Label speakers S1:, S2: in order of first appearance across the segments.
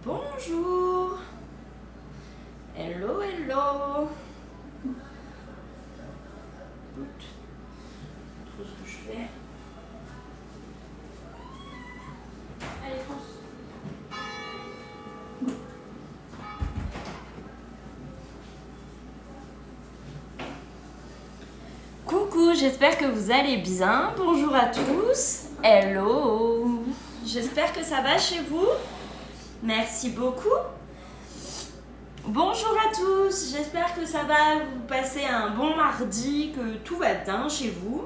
S1: Bonjour. Hello, hello. Écoute, trop ce que je fais. Allez, fonce. Coucou, j'espère que vous allez bien. Bonjour à tous. Hello. J'espère que ça va chez vous. Merci beaucoup. Bonjour à tous, j'espère que ça va, vous passez un bon mardi, que tout va bien chez vous.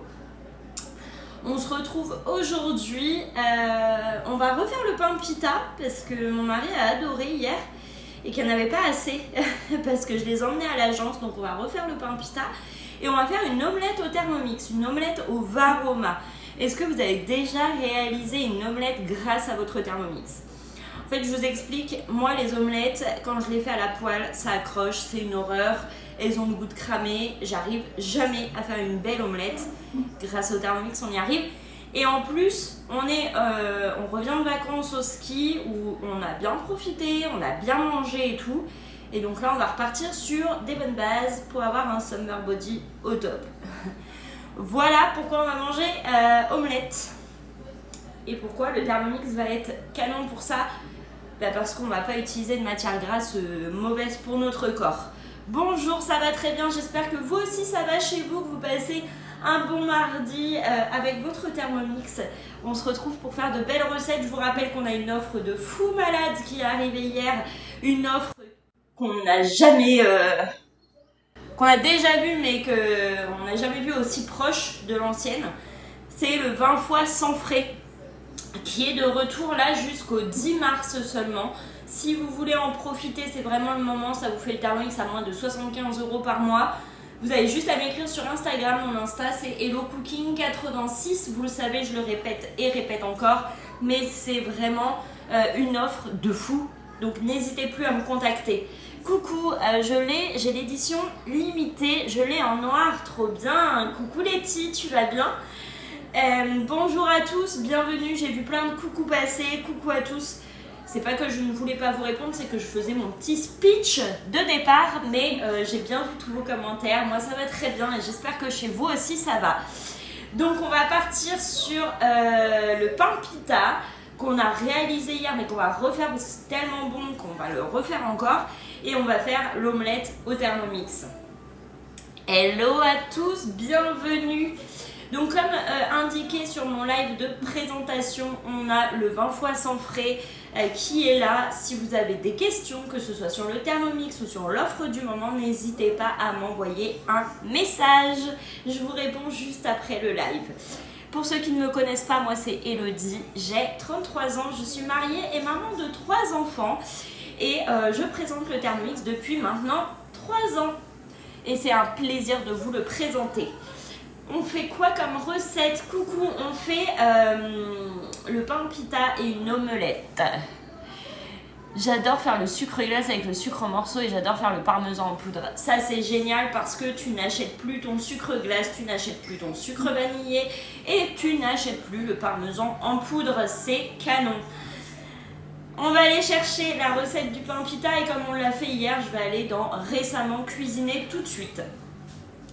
S1: On se retrouve aujourd'hui, on va refaire le pain pita parce que mon mari a adoré hier et qu'il n'y en avait pas assez parce que je les emmenais à l'agence, donc on va refaire le pain pita et on va faire une omelette au Thermomix, une omelette au Varoma. Est-ce que vous avez déjà réalisé une omelette grâce à votre Thermomix ? En fait, je vous explique, moi les omelettes, quand je les fais à la poêle, ça accroche, c'est une horreur. Elles ont le goût de cramer, j'arrive jamais à faire une belle omelette. Grâce au Thermomix, on y arrive. Et en plus, on revient de vacances au ski où on a bien profité, on a bien mangé et tout. Et donc là, on va repartir sur des bonnes bases pour avoir un summer body au top. Voilà pourquoi on va manger omelette. Et pourquoi le Thermomix va être canon pour ça ? Parce qu'on ne va pas utiliser de matière grasse mauvaise pour notre corps. Bonjour, ça va très bien, j'espère que vous aussi ça va chez vous, que vous passez un bon mardi avec votre Thermomix. On se retrouve pour faire de belles recettes. Je vous rappelle qu'on a une offre de fou malade qui est arrivée hier. Une offre qu'on n'a jamais... qu'on a déjà vue mais qu'on n'a jamais vue aussi proche de l'ancienne. C'est le 20 fois sans frais, qui est de retour là jusqu'au 10 mars seulement. Si vous voulez en profiter, c'est vraiment le moment. Ça vous fait le Thermomix à moins de 75 € par mois. Vous avez juste à m'écrire sur Instagram. Mon Insta c'est HelloCooking86. Vous le savez, je le répète et répète encore, mais c'est vraiment une offre de fou. Donc n'hésitez plus à me contacter. Coucou, j'ai l'édition limitée. Je l'ai en noir, trop bien. Coucou Letty, tu vas bien ? Bonjour à tous, bienvenue, j'ai vu plein de coucou passer, coucou à tous. C'est pas que je ne voulais pas vous répondre, c'est que je faisais mon petit speech de départ, mais j'ai bien vu tous vos commentaires, moi ça va très bien et j'espère que chez vous aussi ça va. Donc on va partir sur le pain pita qu'on a réalisé hier mais qu'on va refaire parce que c'est tellement bon qu'on va le refaire encore et on va faire l'omelette au Thermomix. Hello à tous, bienvenue. Donc comme indiqué sur mon live de présentation, on a le 20 fois sans frais qui est là. Si vous avez des questions, que ce soit sur le Thermomix ou sur l'offre du moment, n'hésitez pas à m'envoyer un message. Je vous réponds juste après le live. Pour ceux qui ne me connaissent pas, moi c'est Elodie, j'ai 33 ans, je suis mariée et maman de 3 enfants. Et je présente le Thermomix depuis maintenant 3 ans. Et c'est un plaisir de vous le présenter. On fait quoi comme recette ? Coucou, on fait le pain pita et une omelette. J'adore faire le sucre glace avec le sucre en morceaux et j'adore faire le parmesan en poudre. Ça c'est génial parce que tu n'achètes plus ton sucre glace, tu n'achètes plus ton sucre vanillé et tu n'achètes plus le parmesan en poudre. C'est canon. On va aller chercher la recette du pain pita et comme on l'a fait hier, je vais aller dans récemment cuisiné tout de suite.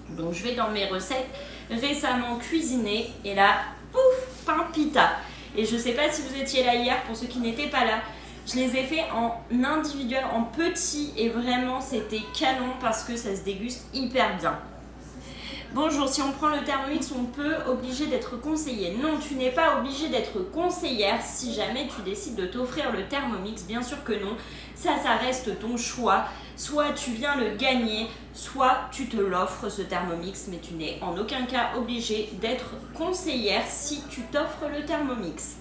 S1: Donc je vais dans mes recettes récemment cuisinées et là, pouf, pain pita. Et je sais pas si vous étiez là hier, pour ceux qui n'étaient pas là, je les ai fait en individuel, en petit et vraiment c'était canon parce que ça se déguste hyper bien. Bonjour, si on prend le Thermomix, on peut obliger d'être conseillé. Non, tu n'es pas obligé d'être conseillère si jamais tu décides de t'offrir le Thermomix. Bien sûr que non, ça reste ton choix. Soit tu viens le gagner, soit tu te l'offres ce Thermomix, mais tu n'es en aucun cas obligé d'être conseillère si tu t'offres le Thermomix.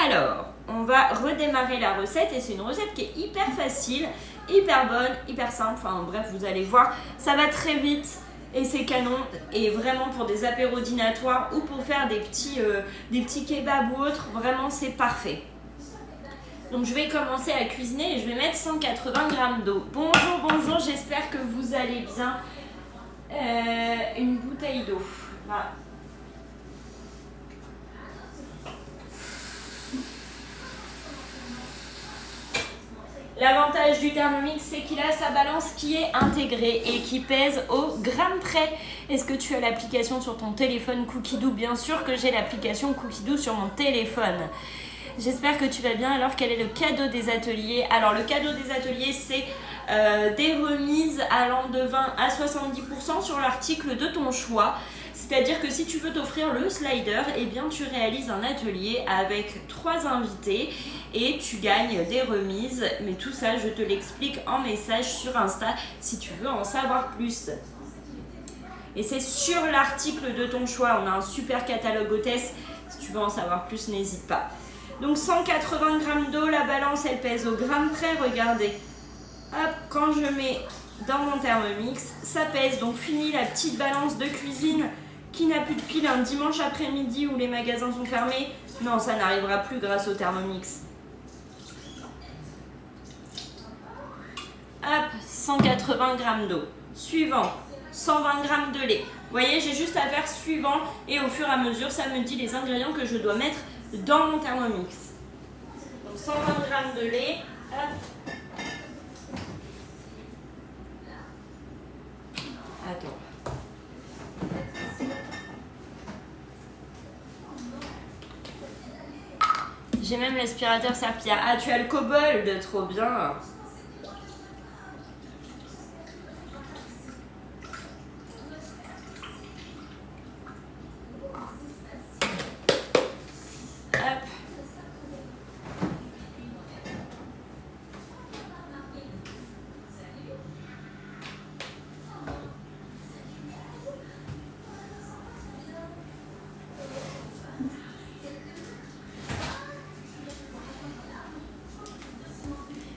S1: Alors, on va redémarrer la recette et c'est une recette qui est hyper facile, hyper bonne, hyper simple. Enfin bref, vous allez voir, ça va très vite et c'est canon. Et vraiment pour des apéros dînatoires ou pour faire des petits kebabs ou autres, vraiment c'est parfait. Donc je vais commencer à cuisiner et je vais mettre 180 g d'eau. Bonjour, bonjour, j'espère que vous allez bien. Une bouteille d'eau. Voilà. L'avantage du Thermomix, c'est qu'il a sa balance qui est intégrée et qui pèse au gramme près. Est-ce que tu as l'application sur ton téléphone Cookidoo? Bien sûr que j'ai l'application Cookidoo sur mon téléphone. J'espère que tu vas bien. Alors, quel est le cadeau des ateliers? Alors, le cadeau des ateliers, c'est des remises allant de 20 à 70% sur l'article de ton choix. C'est-à-dire que si tu veux t'offrir le slider, eh bien tu réalises un atelier avec 3 invités et tu gagnes des remises. Mais tout ça, je te l'explique en message sur Insta si tu veux en savoir plus. Et c'est sur l'article de ton choix. On a un super catalogue hôtesse. Si tu veux en savoir plus, n'hésite pas. Donc 180 grammes d'eau, la balance elle pèse au gramme près. Regardez. Hop, quand je mets dans mon Thermomix, ça pèse. Donc fini la petite balance de cuisine qui n'a plus de pile un dimanche après-midi où les magasins sont fermés. Non, ça n'arrivera plus grâce au Thermomix. Hop, 180 grammes d'eau. Suivant, 120 grammes de lait. Vous voyez, j'ai juste à faire suivant et au fur et à mesure, ça me dit les ingrédients que je dois mettre dans mon Thermomix. Donc 120 grammes de lait. Hop. Attends. J'ai même l'aspirateur Serpilla. Ah, tu as le Kobold, trop bien. Hop.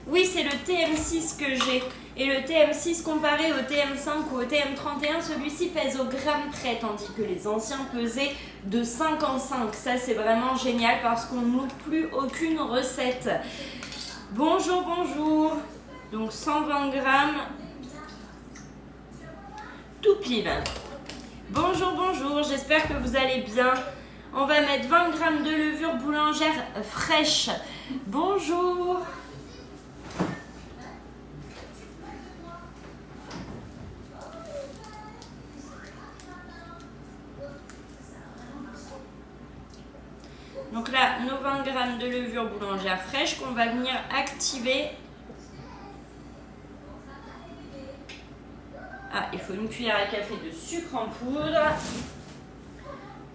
S1: Oui, c'est le TM6 que j'ai. Et le TM6 comparé au TM5 ou au TM31, celui-ci pèse au gramme près, tandis que les anciens pesaient de 5 en 5. Ça, c'est vraiment génial parce qu'on n'ouvre plus aucune recette. Bonjour, bonjour. Donc 120 grammes. Tout pile. Bonjour, bonjour. J'espère que vous allez bien. On va mettre 20 grammes de levure boulangère fraîche. Bonjour. Donc là, nos 20 grammes de levure boulangère fraîche qu'on va venir activer. Ah, il faut une cuillère à café de sucre en poudre.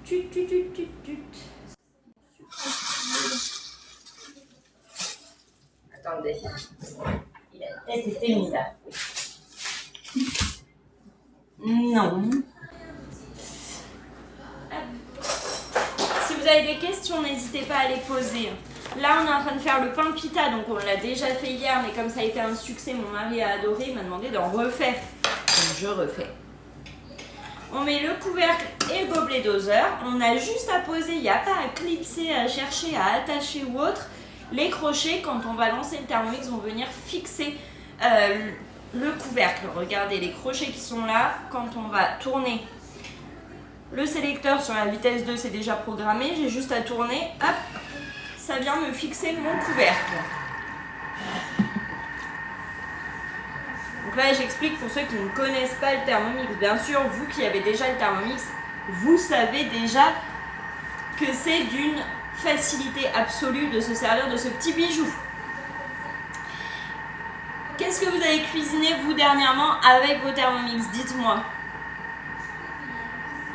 S1: Tut, tut, tut, tut, tut. Attendez. Il a peut-être été mis là. Non. Si vous avez des questions, n'hésitez pas à les poser. Là, on est en train de faire le pain pita, donc on l'a déjà fait hier, mais comme ça a été un succès, mon mari a adoré, il m'a demandé d'en refaire. Donc je refais. On met le couvercle et le gobelet doseur. On a juste à poser, il n'y a pas à clipser, à chercher, à attacher ou autre. Les crochets, quand on va lancer le Thermomix, vont venir fixer le couvercle. Regardez les crochets qui sont là. Quand on va tourner le sélecteur sur la vitesse 2, c'est déjà programmé. J'ai juste à tourner, hop, ça vient me fixer mon couvercle. Donc là, j'explique pour ceux qui ne connaissent pas le Thermomix. Bien sûr, vous qui avez déjà le Thermomix, vous savez déjà que c'est d'une facilité absolue de se servir de ce petit bijou. Qu'est-ce que vous avez cuisiné, vous, dernièrement, avec vos Thermomix? Dites-moi.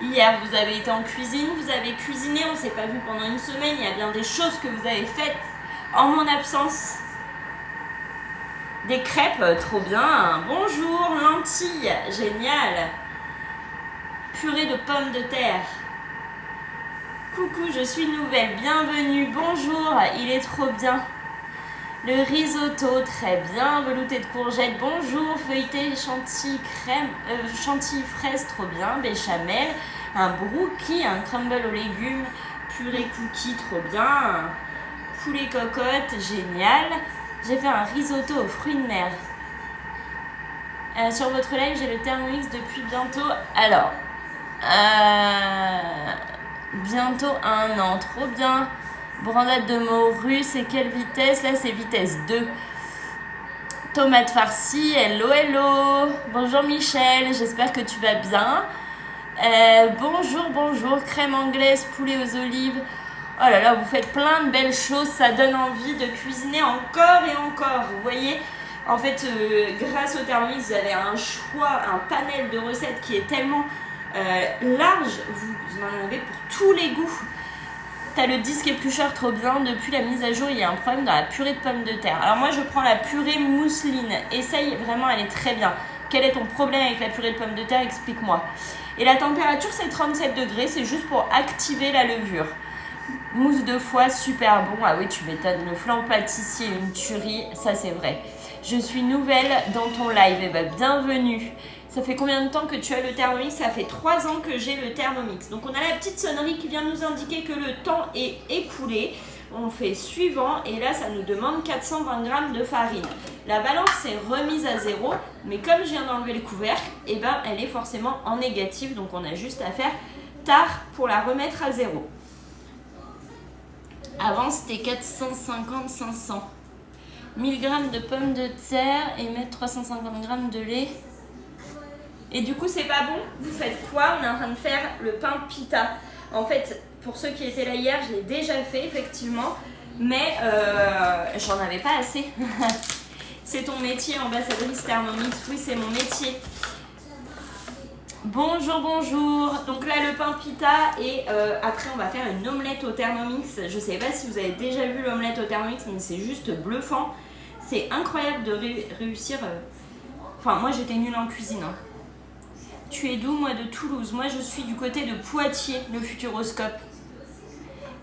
S1: Hier, vous avez été en cuisine, vous avez cuisiné, on ne s'est pas vu pendant une semaine. Il y a bien des choses que vous avez faites en mon absence. Des crêpes, trop bien. Bonjour, lentilles, génial. Purée de pommes de terre. Coucou, je suis nouvelle, bienvenue, bonjour, il est trop bien. Le risotto, très bien. Velouté de courgettes, bonjour. Feuilleté chantilly crème, chantilly fraise, trop bien. Béchamel, un brookie, un crumble aux légumes, purée cookie, trop bien. Poulet cocotte, génial. J'ai fait un risotto aux fruits de mer. Sur votre live, j'ai le Thermomix depuis bientôt. Alors, bientôt 1 an, trop bien. Brandade de morue, c'est quelle vitesse? Là, c'est vitesse 2. Tomate farcie, hello hello. Bonjour Michel, j'espère que tu vas bien. Bonjour, crème anglaise, poulet aux olives. Oh là là, vous faites plein de belles choses, ça donne envie de cuisiner encore et encore. Vous voyez, en fait, grâce au Thermomix, vous avez un choix, un panel de recettes qui est tellement large. Vous en avez pour tous les goûts. T'as le disque éplucheur trop bien. Depuis la mise à jour, il y a un problème dans la purée de pommes de terre. Alors moi, je prends la purée mousseline. Essaye, vraiment, elle est très bien. Quel est ton problème avec la purée de pommes de terre? Explique-moi. Et la température, c'est 37 degrés. C'est juste pour activer la levure. Mousse de foie, super bon. Ah oui, tu m'étonnes. Le flan pâtissier, une tuerie. Ça, c'est vrai. Je suis nouvelle dans ton live. Eh ben, bienvenue. Ça fait combien de temps que tu as le Thermomix? Ça fait 3 ans que j'ai le Thermomix. Donc on a la petite sonnerie qui vient nous indiquer que le temps est écoulé. On fait suivant et là ça nous demande 420 g de farine. La balance s'est remise à 0, mais comme je viens d'enlever le couvercle, eh ben, elle est forcément en négatif. Donc on a juste à faire tard pour la remettre à 0. Avant c'était 450-500. 1000 g de pommes de terre et mettre 350 g de lait. Et du coup, c'est pas bon. Vous faites quoi? On est en train de faire le pain pita. En fait, pour ceux qui étaient là hier, je l'ai déjà fait, effectivement. Mais j'en avais pas assez. C'est ton métier, ambassadrice Thermomix. Oui, c'est mon métier. Bonjour. Donc là, le pain pita. Et après, on va faire une omelette au Thermomix. Je sais pas si vous avez déjà vu l'omelette au Thermomix, mais c'est juste bluffant. C'est incroyable de réussir. Enfin, moi, j'étais nulle en cuisine. Hein. Tu es d'où? Moi de Toulouse. Moi je suis du côté de Poitiers, le Futuroscope.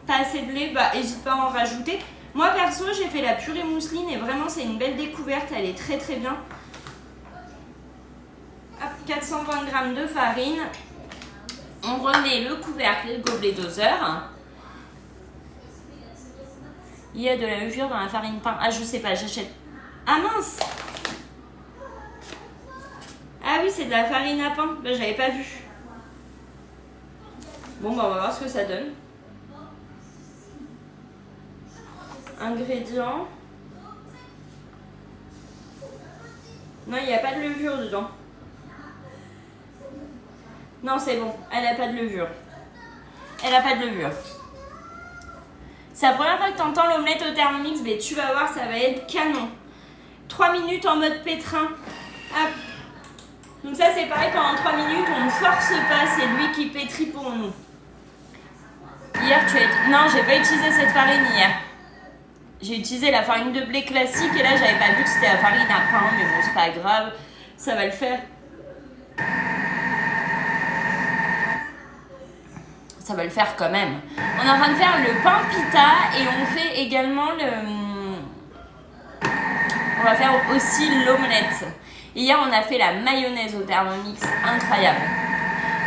S1: Pas assez de lait? Bah n'hésite pas à en rajouter. Moi perso j'ai fait la purée mousseline et vraiment c'est une belle découverte, elle est très très bien. Hop, 420 g de farine. On remet le couvercle et le gobelet doseur. Il y a de la levure dans la farine pain. Ah je sais pas, j'achète. Ah mince! Ah oui, c'est de la farine à pain. Ben, j'avais pas vu. Bon, ben, on va voir ce que ça donne. Ingrédients. Non, il n'y a pas de levure dedans. Non, c'est bon. Elle n'a pas de levure. Elle n'a pas de levure. C'est la première fois que tu entends l'omelette au Thermomix. Mais tu vas voir, ça va être canon. 3 minutes en mode pétrin. Hop. Donc ça c'est pareil, pendant 3 minutes on ne force pas, c'est lui qui pétrit pour nous. Hier tu as... Non, j'ai pas utilisé cette farine hier. J'ai utilisé la farine de blé classique et là j'avais pas vu que c'était la farine à pain, mais bon c'est pas grave, ça va le faire. Ça va le faire quand même. On est en train de faire le pain pita et on fait également on va faire aussi l'omelette. Hier, on a fait la mayonnaise au Thermomix, incroyable.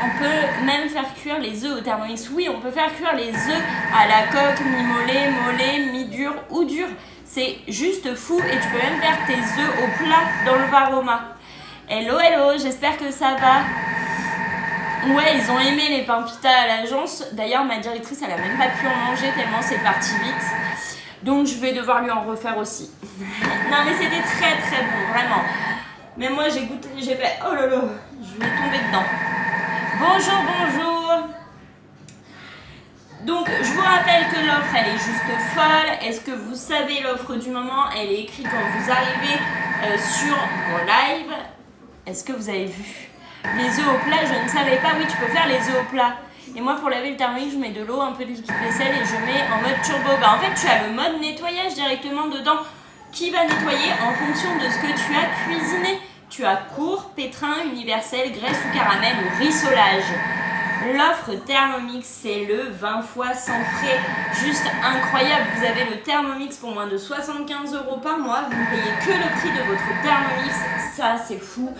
S1: On peut même faire cuire les œufs au Thermomix. Oui, on peut faire cuire les œufs à la coque, mi-mollet, mi-dur ou dur. C'est juste fou et tu peux même faire tes œufs au plat dans le Varoma. Hello, j'espère que ça va. Ouais, ils ont aimé les pains pita à l'agence. D'ailleurs, ma directrice, elle a même pas pu en manger tellement c'est parti vite. Donc, je vais devoir lui en refaire aussi. Non, mais c'était très très bon, vraiment. Mais moi j'ai goûté, j'ai fait oh là là, je vais tomber dedans. Bonjour. Donc je vous rappelle que l'offre elle est juste folle. Est-ce que vous savez l'offre du moment? Elle est écrite quand vous arrivez sur mon live. Est-ce que vous avez vu? Les œufs au plat, je ne savais pas. Oui, tu peux faire les œufs au plat. Et moi pour laver le Thermomix, je mets de l'eau, un peu de liquide vaisselle et je mets en mode turbo. Bah en fait tu as le mode nettoyage directement dedans. Qui va nettoyer en fonction de ce que tu as cuisiné. Tu as court, pétrin, universel, graisse ou caramel ou rissolage. L'offre Thermomix, c'est le 20 fois sans frais. Juste incroyable. Vous avez le Thermomix pour moins de 75 € par mois. Vous ne payez que le prix de votre Thermomix. Ça, c'est fou.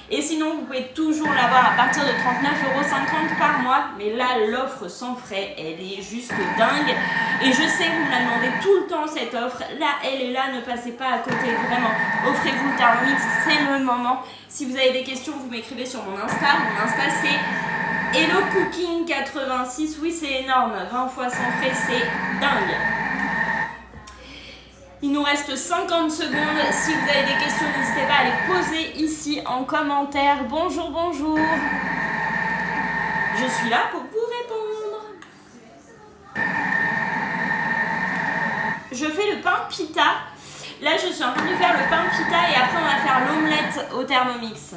S1: Et sinon, vous pouvez toujours l'avoir à partir de 39,50 € par mois. Mais là, l'offre sans frais, elle est juste dingue. Et je sais, vous me la demandez tout le temps, cette offre. Là, elle est là, ne passez pas à côté. Vraiment, offrez-vous le Thermomix, c'est le moment. Si vous avez des questions, vous m'écrivez sur mon Insta. Mon Insta, c'est Hello Cooking 86. Oui, c'est énorme. 20 fois sans frais, c'est dingue. Il nous reste 50 secondes. Si vous avez des questions, n'hésitez pas à les poser ici en commentaire. Bonjour, bonjour. Je suis là pour vous répondre. Je fais le pain pita. Là, je suis en train de faire le pain pita et après, on va faire l'omelette au Thermomix.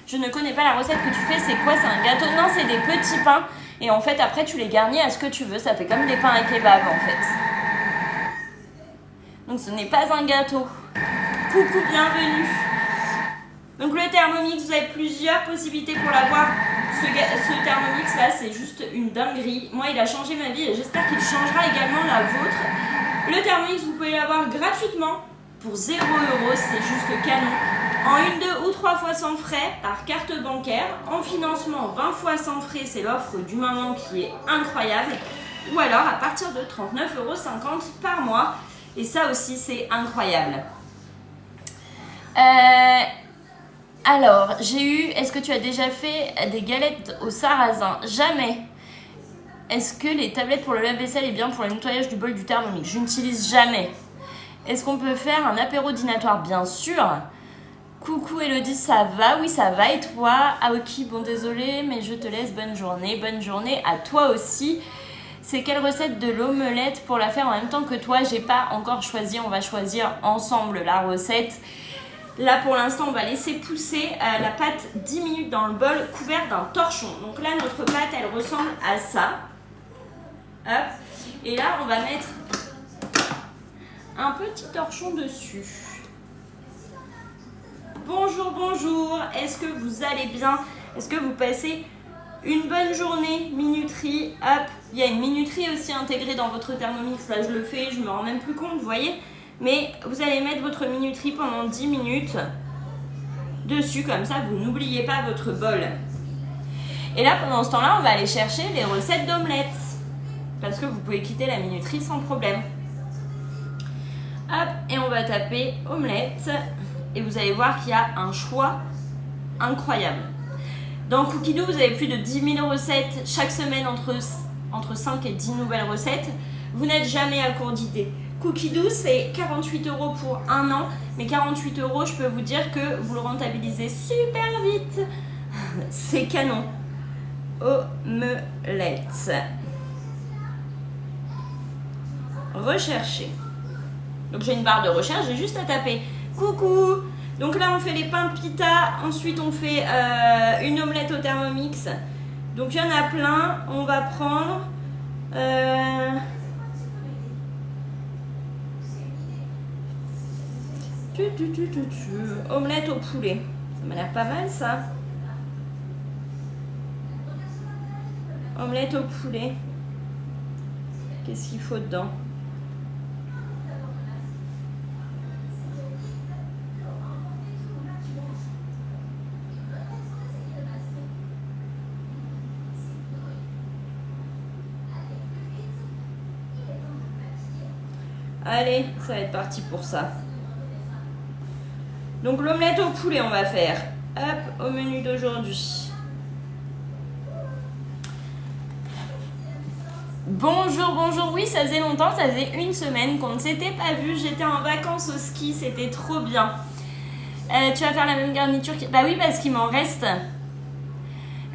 S1: Je ne connais pas la recette que tu fais. C'est quoi? C'est un gâteau? Non, c'est des petits pains. Et en fait, après, tu les garnis à ce que tu veux. Ça fait comme des pains à kebab, en fait. Donc, ce n'est pas un gâteau. Coucou, bienvenue. Donc, le Thermomix, vous avez plusieurs possibilités pour l'avoir. Ce Thermomix là, c'est juste une dinguerie. Moi, il a changé ma vie et j'espère qu'il changera également la vôtre. Le Thermomix, vous pouvez l'avoir gratuitement pour 0 €. C'est juste canon. En 1, 2 ou 3 fois sans frais par carte bancaire. En financement 20 fois sans frais, c'est l'offre du moment qui est incroyable. Ou alors à partir de 39,50 € par mois. Et ça aussi, c'est incroyable. Alors, j'ai eu... Est-ce que tu as déjà fait des galettes au sarrasin? Jamais. Est-ce que les tablettes pour le lave-vaisselle est bien pour le nettoyage du bol du Thermomix? Je n'utilise jamais. Est-ce qu'on peut faire un apéro dînatoire? Bien sûr. Coucou Elodie, ça va? Oui, ça va. Et toi? Ah ok, bon désolé, mais je te laisse. Bonne journée. Bonne journée à toi aussi. C'est quelle recette de l'omelette pour la faire en même temps que toi? J'ai pas encore choisi. On va choisir ensemble la recette. Là, pour l'instant, on va laisser pousser la pâte 10 minutes dans le bol couvert d'un torchon. Donc là, notre pâte, elle ressemble à ça. Hop. Et là, on va mettre un petit torchon dessus. Bonjour, bonjour. Est-ce que vous allez bien? Est-ce que vous passez une bonne journée? Minuterie, hop. Il y a une minuterie aussi intégrée dans votre Thermomix. Là, je le fais, je me rends même plus compte, vous voyez? Mais vous allez mettre votre minuterie pendant 10 minutes dessus, comme ça vous n'oubliez pas votre bol. Et là, pendant ce temps-là, on va aller chercher les recettes d'omelettes. Parce que vous pouvez quitter la minuterie sans problème. Hop, et on va taper omelette. Et vous allez voir qu'il y a un choix incroyable. Dans Cookidoo, vous avez plus de 10 000 recettes chaque semaine, entre 5 et 10 nouvelles recettes. Vous n'êtes jamais à court d'idées. Cookidoo, c'est 48 € pour 1 an. Mais 48 €, je peux vous dire que vous le rentabilisez super vite. C'est canon. Omelette. Rechercher. Donc j'ai une barre de recherche, j'ai juste à taper coucou. Donc là on fait les pains pita, ensuite on fait une omelette au Thermomix. Donc il y en a plein, on va prendre omelette au poulet. Ça m'a l'air pas mal ça. Omelette au poulet. Qu'est-ce qu'il faut dedans? Allez, ça va être parti pour ça. Donc l'omelette au poulet on va faire. Hop, au menu d'aujourd'hui. Bonjour, bonjour. Oui, ça faisait longtemps, ça faisait une semaine qu'on ne s'était pas vu. J'étais en vacances au ski, c'était trop bien. Tu vas faire la même garniture? Bah oui, parce qu'il m'en reste.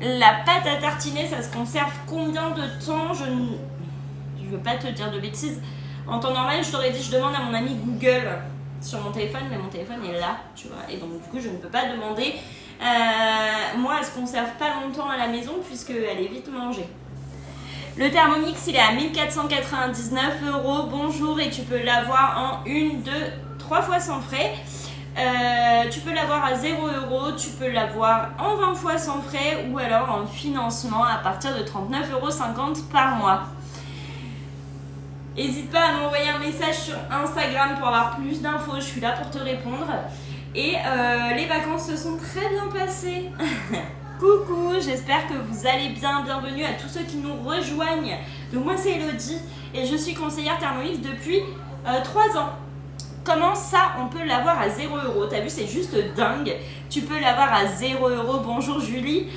S1: La pâte à tartiner, ça se conserve combien de temps? Je ne veux pas te dire de bêtises. En temps normal, je t'aurais dit, je demande à mon ami Google sur mon téléphone, mais mon téléphone est là, tu vois. Et donc, du coup, je ne peux pas demander. Moi, elle se conserve pas longtemps à la maison puisqu'elle est vite mangée. Le Thermomix, il est à 1499 €. Bonjour, et tu peux l'avoir en 1, 2, 3 fois sans frais. Tu peux l'avoir à 0 €, tu peux l'avoir en 20 fois sans frais ou alors en financement à partir de 39,50 € par mois. N'hésite pas à m'envoyer un message sur Instagram pour avoir plus d'infos, je suis là pour te répondre. Et les vacances se sont très bien passées. Coucou, j'espère que vous allez bien. Bienvenue à tous ceux qui nous rejoignent. Donc moi c'est Elodie et je suis conseillère Thermomix depuis 3 ans. Comment ça on peut l'avoir à 0 €? T'as vu, c'est juste dingue. Tu peux l'avoir à 0 €. Bonjour Julie.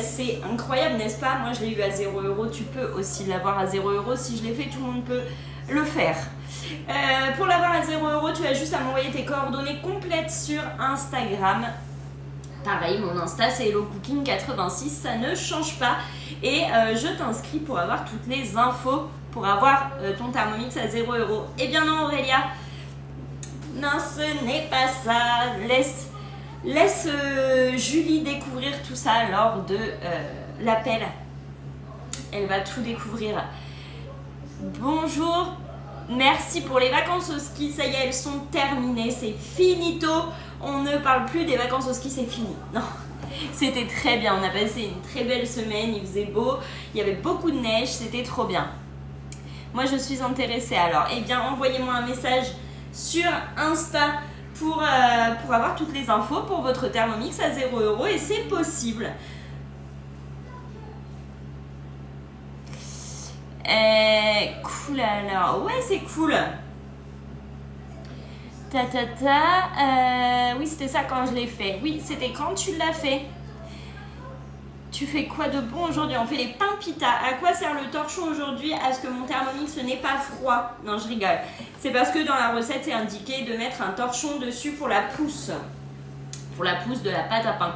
S1: C'est incroyable, n'est-ce pas? Moi je l'ai eu à 0 €. Tu peux aussi l'avoir à 0 €. Si je l'ai fait, tout le monde peut le faire. Pour l'avoir à 0 tu as juste à m'envoyer tes coordonnées complètes sur Instagram. Pareil, mon Insta c'est HelloCooking86, ça ne change pas. Et je t'inscris pour avoir toutes les infos, pour avoir ton Thermomix à 0 €. Eh bien non Aurélia, non ce n'est pas ça. Laisse Julie découvrir tout ça lors de l'appel. Elle va tout découvrir. Bonjour, merci pour les vacances au ski. Ça y est, elles sont terminées, c'est finito. On ne parle plus des vacances au ski, c'est fini. Non, c'était très bien. On a passé une très belle semaine, il faisait beau, il y avait beaucoup de neige, c'était trop bien. Moi, je suis intéressée. Alors, eh bien, envoyez-moi un message sur Insta pour avoir toutes les infos pour votre Thermomix à 0 € et c'est possible. Cool alors. Ouais, c'est cool. Oui, c'était ça quand je l'ai fait. Oui, c'était quand tu l'as fait. Tu fais quoi de bon aujourd'hui? On fait les pains pita. À quoi sert le torchon aujourd'hui? À ce que mon Thermomix n'est pas froid. Non, je rigole. C'est parce que dans la recette, c'est indiqué de mettre un torchon dessus pour la pousse. Pour la pousse de la pâte à pain.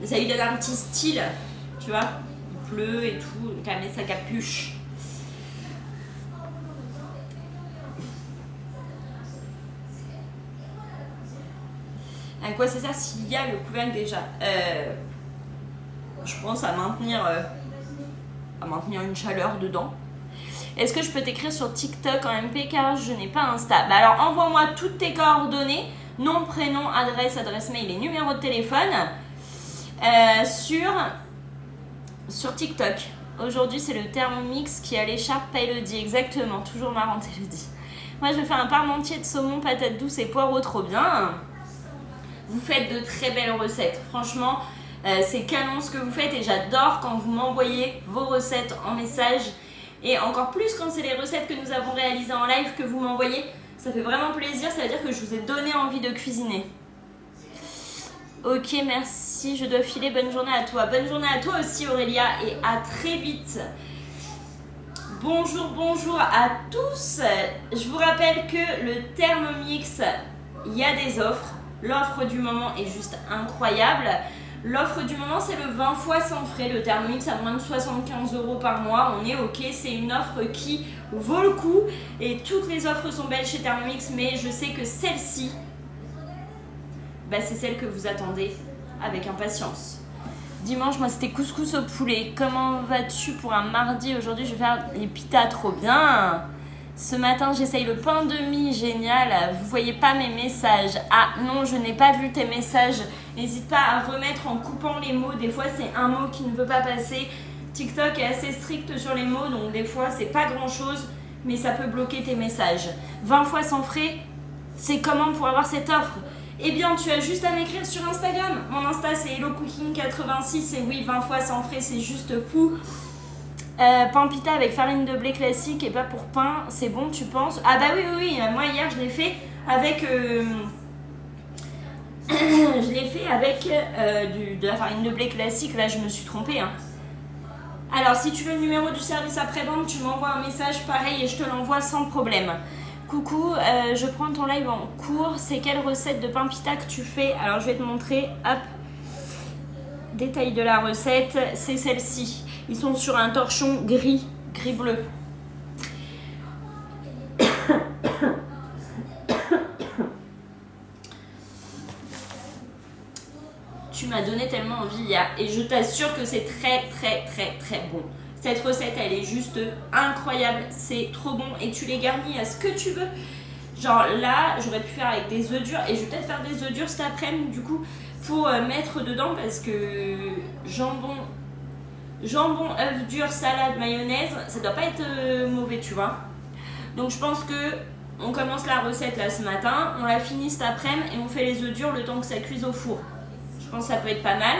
S1: Ça lui donne un petit style. Tu vois? Il pleut et tout. Donc elle met sa capuche. À quoi ça sert s'il y a le couvercle déjà? Je pense à maintenir une chaleur dedans. Est-ce que je peux t'écrire sur TikTok en MP car je n'ai pas Insta? Bah alors envoie-moi toutes tes coordonnées, nom, prénom, adresse mail et numéro de téléphone sur TikTok. Aujourd'hui c'est le Thermomix qui a l'écharpe Elodie, exactement, toujours marrante Elodie. Moi je fais un parmentier de saumon, patates douces et poireaux, trop bien. Vous faites de très belles recettes, franchement. C'est canon ce que vous faites et j'adore quand vous m'envoyez vos recettes en message et encore plus quand c'est les recettes que nous avons réalisées en live que vous m'envoyez. Ça fait vraiment plaisir, ça veut dire que je vous ai donné envie de cuisiner. Ok, merci, je dois filer, bonne journée à toi. Bonne journée à toi aussi Aurélia et à très vite. Bonjour à tous. Je vous rappelle que le Thermomix, il y a des offres. L'offre du moment est juste incroyable. L'offre du moment, c'est le 20 fois sans frais. Le Thermomix à moins de 75 € par mois. On est ok, c'est une offre qui vaut le coup. Et toutes les offres sont belles chez Thermomix, mais je sais que celle-ci, bah, c'est celle que vous attendez avec impatience. Dimanche, moi, c'était couscous au poulet. Comment vas-tu pour un mardi? Aujourd'hui, je vais faire les pitas, trop bien. Ce matin, j'essaye le pain de mie, génial. Vous voyez pas mes messages. Ah non, je n'ai pas vu tes messages. N'hésite pas à remettre en coupant les mots. Des fois, c'est un mot qui ne veut pas passer. TikTok est assez strict sur les mots, donc des fois, c'est pas grand-chose, mais ça peut bloquer tes messages. 20 fois sans frais, c'est comment pour avoir cette offre? Eh bien, tu as juste à m'écrire sur Instagram. Mon Insta, c'est HelloCooking86. Et oui, 20 fois sans frais, c'est juste fou. Pain pita avec farine de blé classique et pas pour pain, c'est bon tu penses? Ah bah oui, moi hier je l'ai fait avec de la farine de blé classique, là je me suis trompée hein. Alors si tu veux le numéro du service après-vente, tu m'envoies un message pareil et je te l'envoie sans problème. Coucou, je prends ton live en cours, c'est quelle recette de pain pita que tu fais? Alors je vais te montrer, hop, détail de la recette, c'est celle-ci. Ils sont sur un torchon gris-bleu. Tu m'as donné tellement envie hier et je t'assure que c'est très bon. Cette recette, elle est juste incroyable, c'est trop bon et tu les garnis à ce que tu veux. Genre là, j'aurais pu faire avec des œufs durs et je vais peut-être faire des œufs durs cet après-midi du coup pour mettre dedans parce que jambon, œuf dur, salade, mayonnaise, ça doit pas être mauvais, tu vois. Donc je pense que on commence la recette là ce matin, on la finit cet après-midi et on fait les œufs durs le temps que ça cuise au four. Je pense que ça peut être pas mal.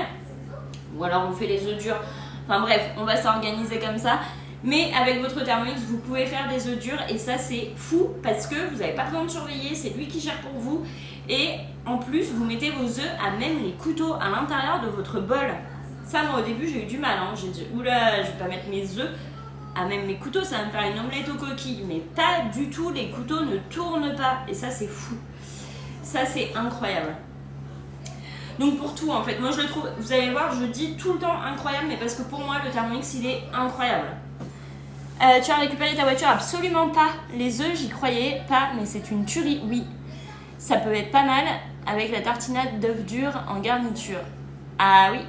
S1: Ou alors on fait les œufs durs. Enfin bref, on va s'organiser comme ça. Mais avec votre Thermomix, vous pouvez faire des œufs durs et ça c'est fou parce que vous n'avez pas besoin de surveiller, c'est lui qui gère pour vous. Et en plus, vous mettez vos œufs à même les couteaux à l'intérieur de votre bol. Ça, moi, au début, j'ai eu du mal. Hein. J'ai dit, oula, je vais pas mettre mes œufs à même mes couteaux, ça va me faire une omelette aux coquilles. Mais pas du tout, les couteaux ne tournent pas. Et ça, c'est fou. Ça, c'est incroyable. Donc pour tout, en fait, moi je le trouve, vous allez voir, je dis tout le temps incroyable, mais parce que pour moi, le Thermomix, il est incroyable. Tu as récupéré ta voiture? Absolument pas. Les œufs, j'y croyais pas, mais c'est une tuerie, oui. Ça peut être pas mal avec la tartinade d'œufs durs en garniture. Ah oui,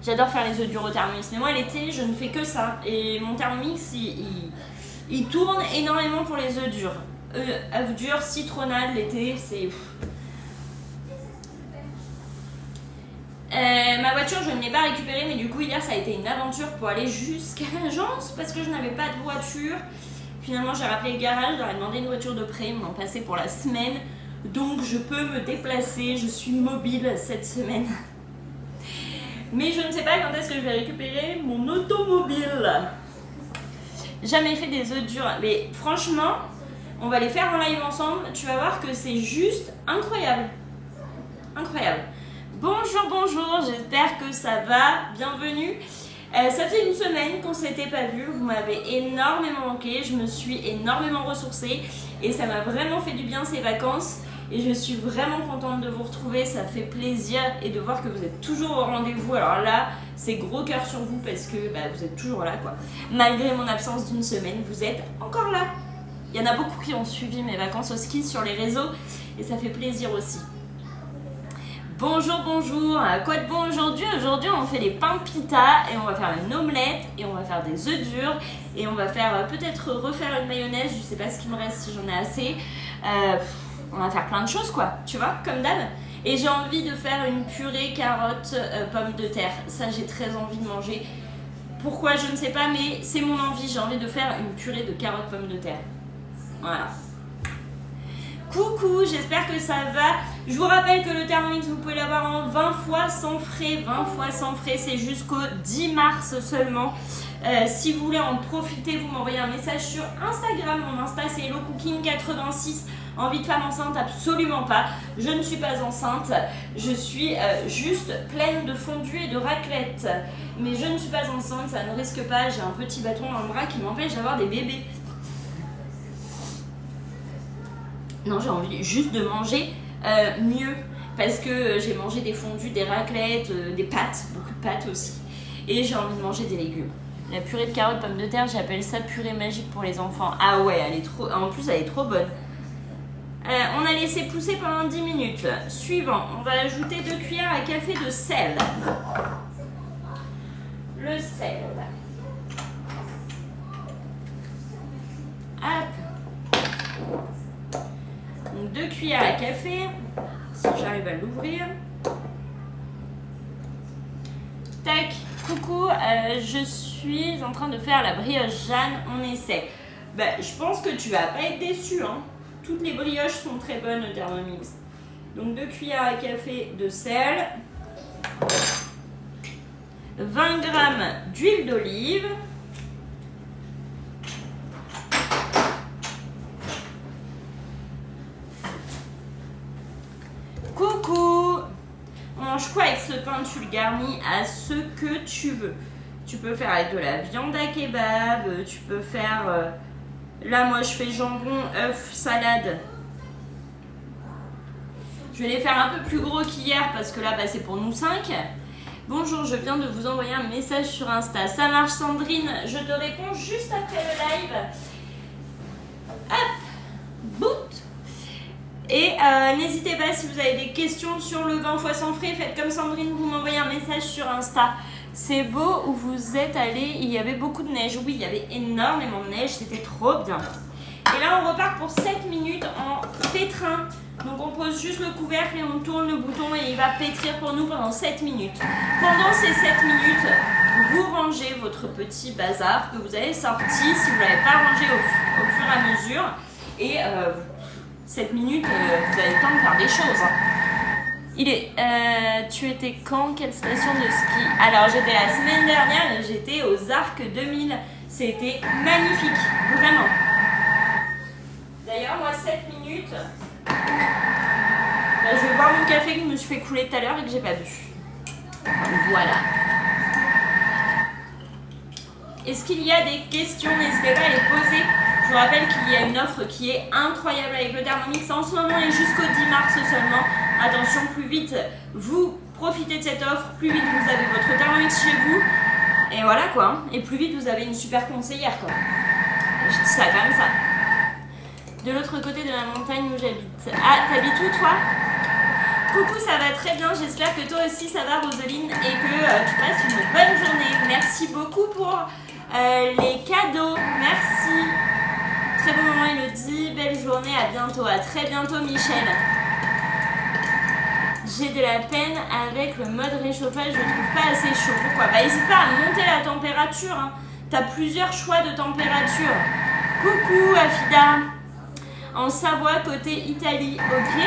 S1: j'adore faire les œufs durs au Thermomix. Mais moi, l'été, je ne fais que ça. Et mon Thermomix, il tourne énormément pour les œufs durs. Œufs durs, citronnade, l'été, c'est... ma voiture, je ne l'ai pas récupérée, mais du coup, hier, ça a été une aventure pour aller jusqu'à l'agence parce que je n'avais pas de voiture. Finalement, j'ai rappelé le garage, j'aurais demandé une voiture de prêt, ils m'en passaient pour la semaine. Donc, je peux me déplacer, je suis mobile cette semaine. Mais je ne sais pas quand est-ce que je vais récupérer mon automobile. Jamais fait des œufs durs, mais franchement, on va les faire en live ensemble. Tu vas voir que c'est juste incroyable. Incroyable. Bonjour, bonjour, j'espère que ça va, bienvenue. Ça fait une semaine qu'on s'était pas vu, vous m'avez énormément manqué, je me suis énormément ressourcée et ça m'a vraiment fait du bien ces vacances et je suis vraiment contente de vous retrouver, ça fait plaisir et de voir que vous êtes toujours au rendez-vous. Alors là, c'est gros cœur sur vous parce que vous êtes toujours là quoi. Malgré mon absence d'une semaine, vous êtes encore là. Il y en a beaucoup qui ont suivi mes vacances au ski sur les réseaux et ça fait plaisir aussi. Bonjour, bonjour, quoi de bon aujourd'hui? Aujourd'hui on fait des pains pita et on va faire une omelette et on va faire des œufs durs et on va faire peut-être refaire une mayonnaise, je sais pas ce qu'il me reste si j'en ai assez. On va faire plein de choses quoi, tu vois, comme d'hab. Et j'ai envie de faire une purée carottes, pommes de terre, ça j'ai très envie de manger. Pourquoi je ne sais pas, mais c'est mon envie, j'ai envie de faire une purée de carottes, pommes de terre. Voilà. Coucou, j'espère que ça va. Je vous rappelle que le Thermomix, vous pouvez l'avoir en 20 fois sans frais. 20 fois sans frais, c'est jusqu'au 10 mars seulement. Si vous voulez en profiter, vous m'envoyez un message sur Instagram. Mon Insta, c'est HelloCooking86. Envie de femme enceinte? Absolument pas. Je ne suis pas enceinte. Je suis juste pleine de fondue et de raclette. Mais je ne suis pas enceinte, ça ne risque pas. J'ai un petit bâton dans le bras qui m'empêche d'avoir des bébés. Non, j'ai envie juste de manger mieux parce que j'ai mangé des fondus, des raclettes, des pâtes, beaucoup de pâtes aussi. Et j'ai envie de manger des légumes. La purée de carottes, pommes de terre, j'appelle ça purée magique pour les enfants. Ah ouais, elle est trop... en plus, elle est trop bonne. On a laissé pousser pendant 10 minutes. Suivant, on va ajouter 2 cuillères à café de sel. Le sel. Hop. Donc 2 cuillères à café, si j'arrive à l'ouvrir. Tac, coucou, je suis en train de faire la brioche Jeanne, on essaie. Je pense que tu vas pas être déçu, hein. Toutes les brioches sont très bonnes au Thermomix. Donc 2 cuillères à café de sel, 20 g d'huile d'olive, coucou. On mange quoi avec ce pain? Tu le garnis à ce que tu veux. Tu peux faire avec de la viande à kebab, tu peux faire... là, moi, je fais jambon, œuf, salade. Je vais les faire un peu plus gros qu'hier parce que là, c'est pour nous 5. Bonjour, je viens de vous envoyer un message sur Insta. Ça marche, Sandrine. Je te réponds juste après le live. Hop, boot. Et n'hésitez pas si vous avez des questions sur le 20 fois sans frais, faites comme Sandrine, vous m'envoyez un message sur Insta. C'est beau où vous êtes allé, il y avait beaucoup de neige. Oui, il y avait énormément de neige, c'était trop bien. Et là, on repart pour 7 minutes en pétrin. Donc on pose juste le couvercle et on tourne le bouton et il va pétrir pour nous pendant 7 minutes. Pendant ces 7 minutes, vous rangez votre petit bazar que vous avez sorti si vous ne l'avez pas rangé au fur et à mesure. Et 7 minutes, vous avez le temps de faire des choses. Il est. Tu étais quand? Quelle station de ski? Alors j'étais la semaine dernière et j'étais aux Arcs 2000. C'était magnifique, vraiment. D'ailleurs, moi 7 minutes. Je vais boire mon café que je me suis fait couler tout à l'heure et que j'ai pas bu. Voilà. Est-ce qu'il y a des questions? N'hésitez pas à les poser. Je vous rappelle qu'il y a une offre qui est incroyable avec le Thermomix en ce moment et jusqu'au 10 mars seulement. Attention, plus vite vous profitez de cette offre, plus vite vous avez votre Thermomix chez vous. Et voilà quoi. Et plus vite vous avez une super conseillère quoi. Je dis ça comme ça. De l'autre côté de la montagne où j'habite. Ah, t'habites où toi? Coucou, ça va très bien, j'espère que toi aussi ça va Roseline et que tu passes une bonne journée. Merci beaucoup pour les cadeaux, merci. Très bon moment Elodie, belle journée, à bientôt, à très bientôt Michel. J'ai de la peine avec le mode réchauffage, je trouve pas assez chaud. Pourquoi? Bah n'hésite pas à monter la température, hein. T'as plusieurs choix de température. Coucou Afida, en Savoie côté Italie, ok.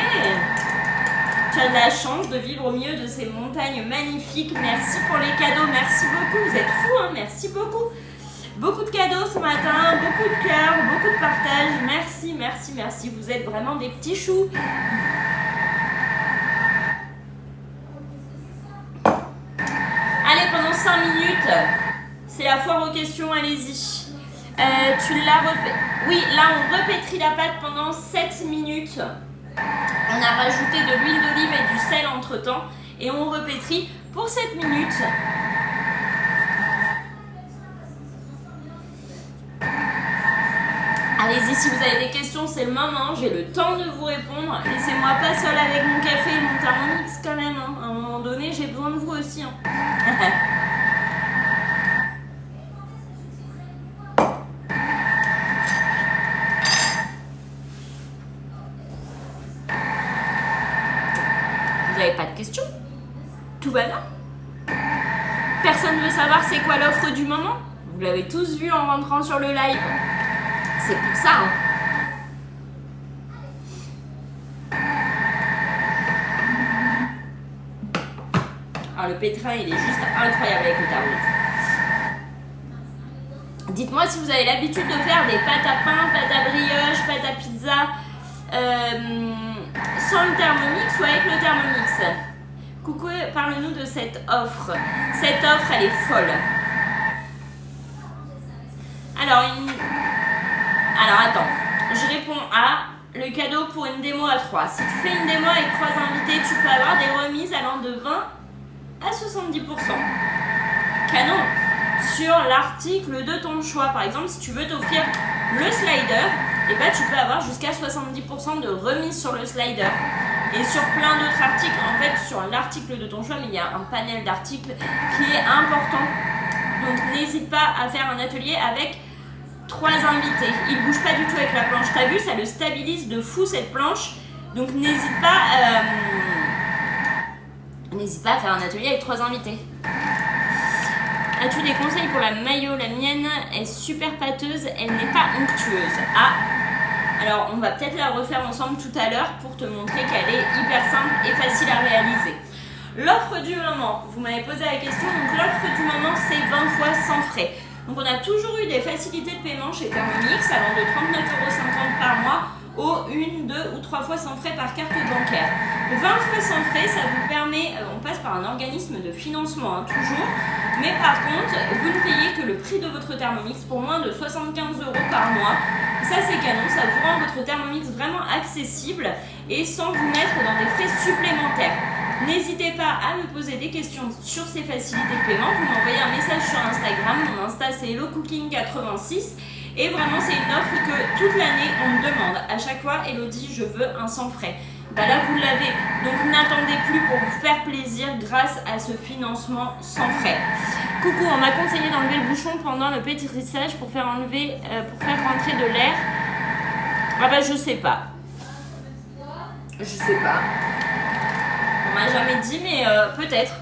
S1: Tu as de la chance de vivre au milieu de ces montagnes magnifiques. Merci pour les cadeaux, merci beaucoup. Vous êtes fous, hein, merci beaucoup. Beaucoup de cadeaux ce matin, beaucoup de cœur, beaucoup de partage. Merci, merci, merci. Vous êtes vraiment des petits choux. Allez, pendant 5 minutes, c'est la foire aux questions, allez-y. Oui, là on repétrit la pâte pendant 7 minutes. On a rajouté de l'huile d'olive et du sel entre temps et on repétrit pour 7 minutes. Allez-y, si vous avez des questions, c'est le moment, j'ai le temps de vous répondre. Laissez-moi pas seule avec mon café et mon Thermomix quand même, hein. À un moment donné, j'ai besoin de vous aussi. Hein. Vous n'avez pas de questions? Tout va bien? Personne ne veut savoir c'est quoi l'offre du moment? Vous l'avez tous vu en rentrant sur le live. C'est pour ça. Hein. Alors le pétrin il est juste incroyable avec le Thermomix. Dites-moi si vous avez l'habitude de faire des pâtes à pain, pâtes à brioche, pâtes à pizza sans le Thermomix ou avec le Thermomix. Coucou, parle-nous de cette offre. Cette offre, elle est folle. Alors attends, je réponds à le cadeau pour une démo à 3. Si tu fais une démo avec 3 invités, tu peux avoir des remises allant de 20 à 70%. Canon. Sur l'article de ton choix. Par exemple, si tu veux t'offrir le slider, et bah, tu peux avoir jusqu'à 70% de remise sur le slider. Et sur plein d'autres articles, en fait, sur l'article de ton choix, mais il y a un panel d'articles qui est important. Donc, n'hésite pas à faire un atelier avec 3 invités. Il ne bouge pas du tout avec la planche. T'as vu, ça le stabilise de fou cette planche. Donc, n'hésite pas à faire un atelier avec 3 invités. As-tu des conseils pour la mayo? La mienne est super pâteuse, elle n'est pas onctueuse. Ah, alors on va peut-être la refaire ensemble tout à l'heure pour te montrer qu'elle est hyper simple et facile à réaliser. L'offre du moment, vous m'avez posé la question, donc l'offre du moment c'est 20 fois sans frais. Donc on a toujours eu des facilités de paiement chez Thermomix allant de 39,50 € par mois au 1, 2 ou 3 fois sans frais par carte bancaire. 20 fois sans frais, ça vous permet, on passe par un organisme de financement hein, toujours, mais par contre, vous ne payez que le prix de votre Thermomix pour moins de 75 € par mois. Ça c'est canon, ça vous rend votre Thermomix vraiment accessible et sans vous mettre dans des frais supplémentaires. N'hésitez pas à me poser des questions sur ces facilités de paiement, vous m'envoyez un message sur Instagram, mon Insta c'est HelloCooking86 et vraiment c'est une offre que toute l'année on me demande. À chaque fois, Elodie, je veux un sans frais. Bah là vous l'avez, donc n'attendez plus pour vous faire plaisir grâce à ce financement sans frais. Coucou, on m'a conseillé d'enlever le bouchon pendant le pétrissage pour faire rentrer de l'air. Ah bah je sais pas. Je sais pas. On m'a jamais dit mais peut-être.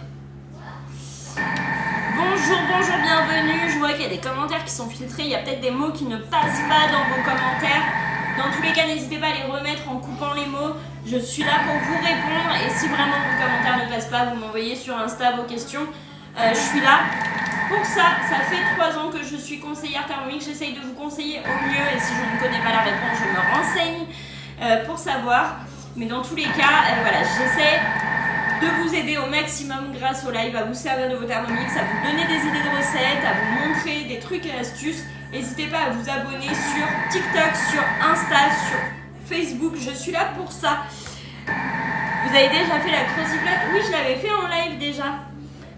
S1: Bonjour, bonjour, bienvenue. Je vois qu'il y a des commentaires qui sont filtrés. Il y a peut-être des mots qui ne passent pas dans vos commentaires. Dans tous les cas, n'hésitez pas à les remettre en coupant les mots. Je suis là pour vous répondre. Et si vraiment vos commentaires ne passent pas, vous m'envoyez sur Insta vos questions. Je suis là pour ça. Ça fait 3 ans que je suis conseillère Thermomix. J'essaye de vous conseiller au mieux. Et si je ne connais pas la réponse, je me renseigne pour savoir. Mais dans tous les cas, voilà, j'essaie de vous aider au maximum grâce au live, à vous servir de vos Thermomix, à vous donner des idées de recettes, à vous montrer des trucs et astuces. N'hésitez pas à vous abonner sur TikTok, sur Insta, sur Facebook, je suis là pour ça. Vous avez déjà fait la croziflette? Oui, je l'avais fait en live déjà.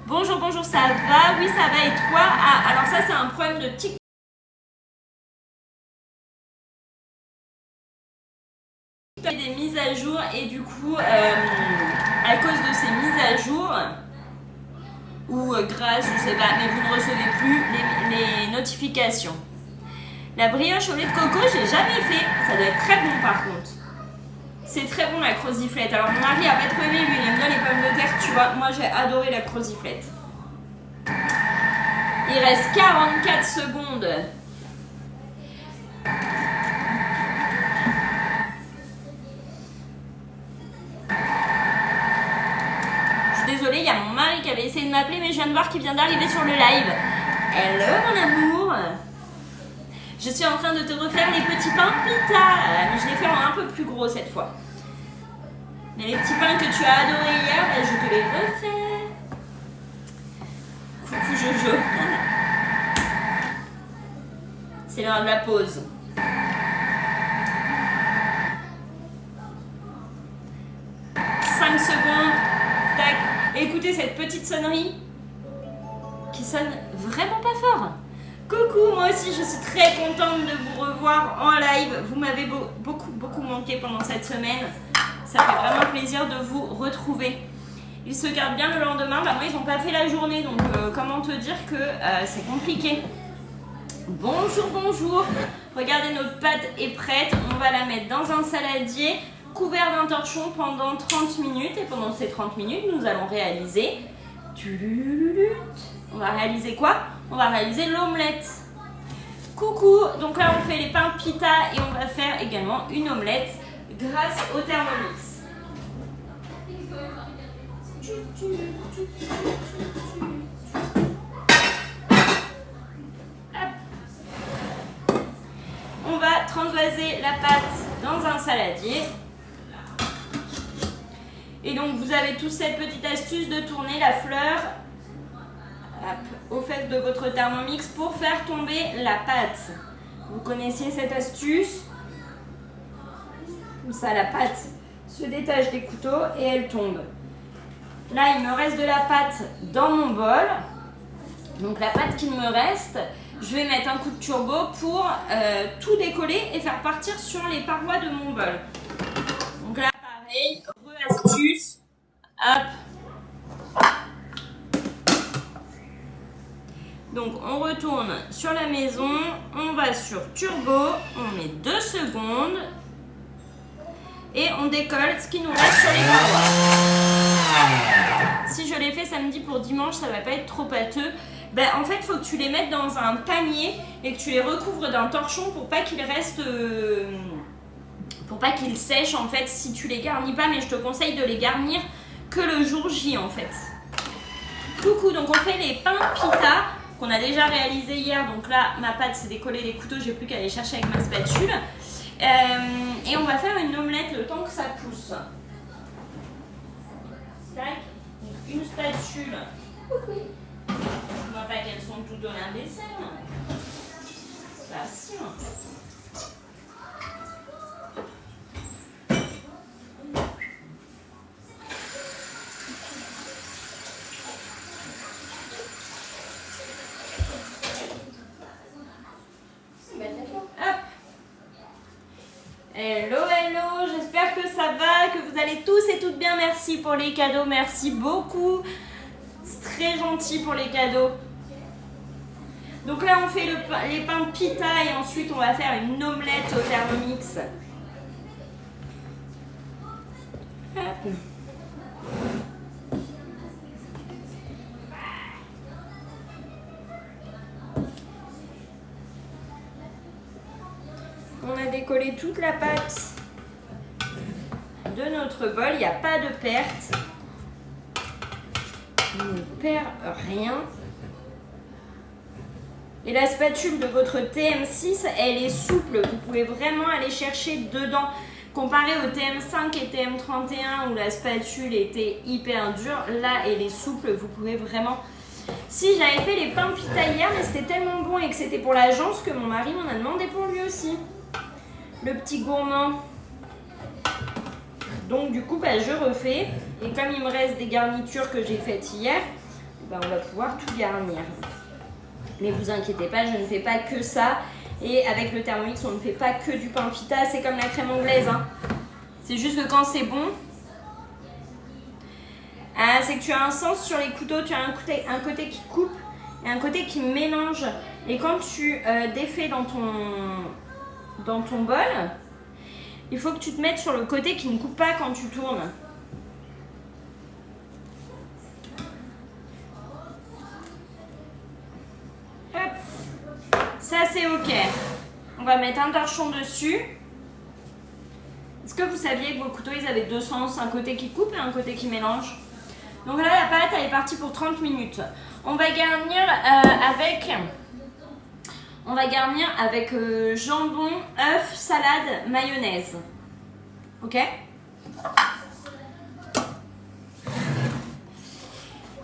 S1: Bonjour, bonjour, ça va? Oui, ça va et toi? Ah, alors ça c'est un problème de TikTok. Des mises à jour et du coup à cause de ces mises à jour ou grâce, je sais pas, mais vous ne recevez plus les notifications. La brioche au lait de coco, j'ai jamais fait, ça doit être très bon par contre. C'est très bon la croziflette. Alors mon mari a pas trop aimé, lui il aime bien les pommes de terre, tu vois. Moi j'ai adoré la croziflette. Il reste 44 secondes. Désolée, il y a mon mari qui avait essayé de m'appeler, mais je viens de voir qu'il vient d'arriver sur le live. Hello mon amour. Je suis en train de te refaire les petits pains pita, mais je les fais en un peu plus gros cette fois. Mais les petits pains que tu as adorés hier, je te les refais. Coucou Jojo. C'est l'heure de la pause. Écoutez cette petite sonnerie qui sonne vraiment pas fort. Coucou, moi aussi je suis très contente de vous revoir en live. Vous m'avez beaucoup manqué pendant cette semaine. Ça fait vraiment plaisir de vous retrouver. Ils se gardent bien le lendemain. Bah, moi ils n'ont pas fait la journée, donc comment te dire que c'est compliqué. Bonjour, bonjour. Regardez, notre pâte est prête. On va la mettre dans un saladier couvert d'un torchon pendant 30 minutes. Et pendant ces 30 minutes, nous allons réaliser... On va réaliser quoi? On va réaliser l'omelette. Coucou! Donc là, on fait les pains pita et on va faire également une omelette grâce au Thermomix. Hop. On va transvaser la pâte dans un saladier. Et donc vous avez tous cette petite astuce de tourner la fleur au fait de votre Thermomix pour faire tomber la pâte. Vous connaissiez cette astuce? Comme ça la pâte se détache des couteaux et elle tombe. Là il me reste de la pâte dans mon bol. Donc la pâte qu'il me reste, je vais mettre un coup de turbo pour tout décoller et faire partir sur les parois de mon bol. Donc là pareil, astuce, hop. Donc on retourne sur la maison, on va sur turbo, on met 2 secondes et on décolle ce qui nous reste sur les parois. Si je l'ai fait samedi pour dimanche, ça va pas être trop pâteux. Ben, en fait, il faut que tu les mettes dans un panier et que tu les recouvres d'un torchon pour pas qu'ils restent... pour pas qu'ils sèchent en fait si tu les garnis pas, mais je te conseille de les garnir que le jour J en fait. Coucou, donc on fait les pains pita qu'on a déjà réalisé hier. Donc là ma pâte s'est décollée les couteaux, j'ai plus qu'à aller chercher avec ma spatule. Et on va faire une omelette le temps que ça pousse. Tac, une spatule. Coucou. Je vois pas qu'elles sont toutes dans la vaisselle. Facile. Hello, hello, j'espère que ça va, que vous allez tous et toutes bien. Merci pour les cadeaux, merci beaucoup. C'est très gentil pour les cadeaux. Donc là, on fait les pains pita et ensuite on va faire une omelette au Thermomix. Hop. On a décollé toute la pâte de notre bol, il n'y a pas de perte. On ne perd rien. Et la spatule de votre TM6, elle est souple. Vous pouvez vraiment aller chercher dedans. Comparé au TM5 et TM31 où la spatule était hyper dure, là elle est souple, vous pouvez vraiment... Si j'avais fait les pains pita hier, mais c'était tellement bon et que c'était pour l'agence que mon mari m'en a demandé pour lui aussi. Le petit gourmand. Donc du coup, bah, je refais. Et comme il me reste des garnitures que j'ai faites hier, bah, on va pouvoir tout garnir. Mais vous inquiétez pas, je ne fais pas que ça. Et avec le Thermomix, on ne fait pas que du pain pita. C'est comme la crème anglaise. Hein. C'est juste que quand c'est bon... Ah, c'est que tu as un sens sur les couteaux. Tu as un côté qui coupe et un côté qui mélange. Et quand tu défais dans ton bol, il faut que tu te mettes sur le côté qui ne coupe pas quand tu tournes. Hop. Ça c'est ok. On va mettre un torchon dessus. Est-ce que vous saviez que vos couteaux ils avaient deux sens, un côté qui coupe et un côté qui mélange? Donc là la pâte elle est partie pour 30 minutes. On va garnir avec jambon, œuf, salade, mayonnaise. Ok?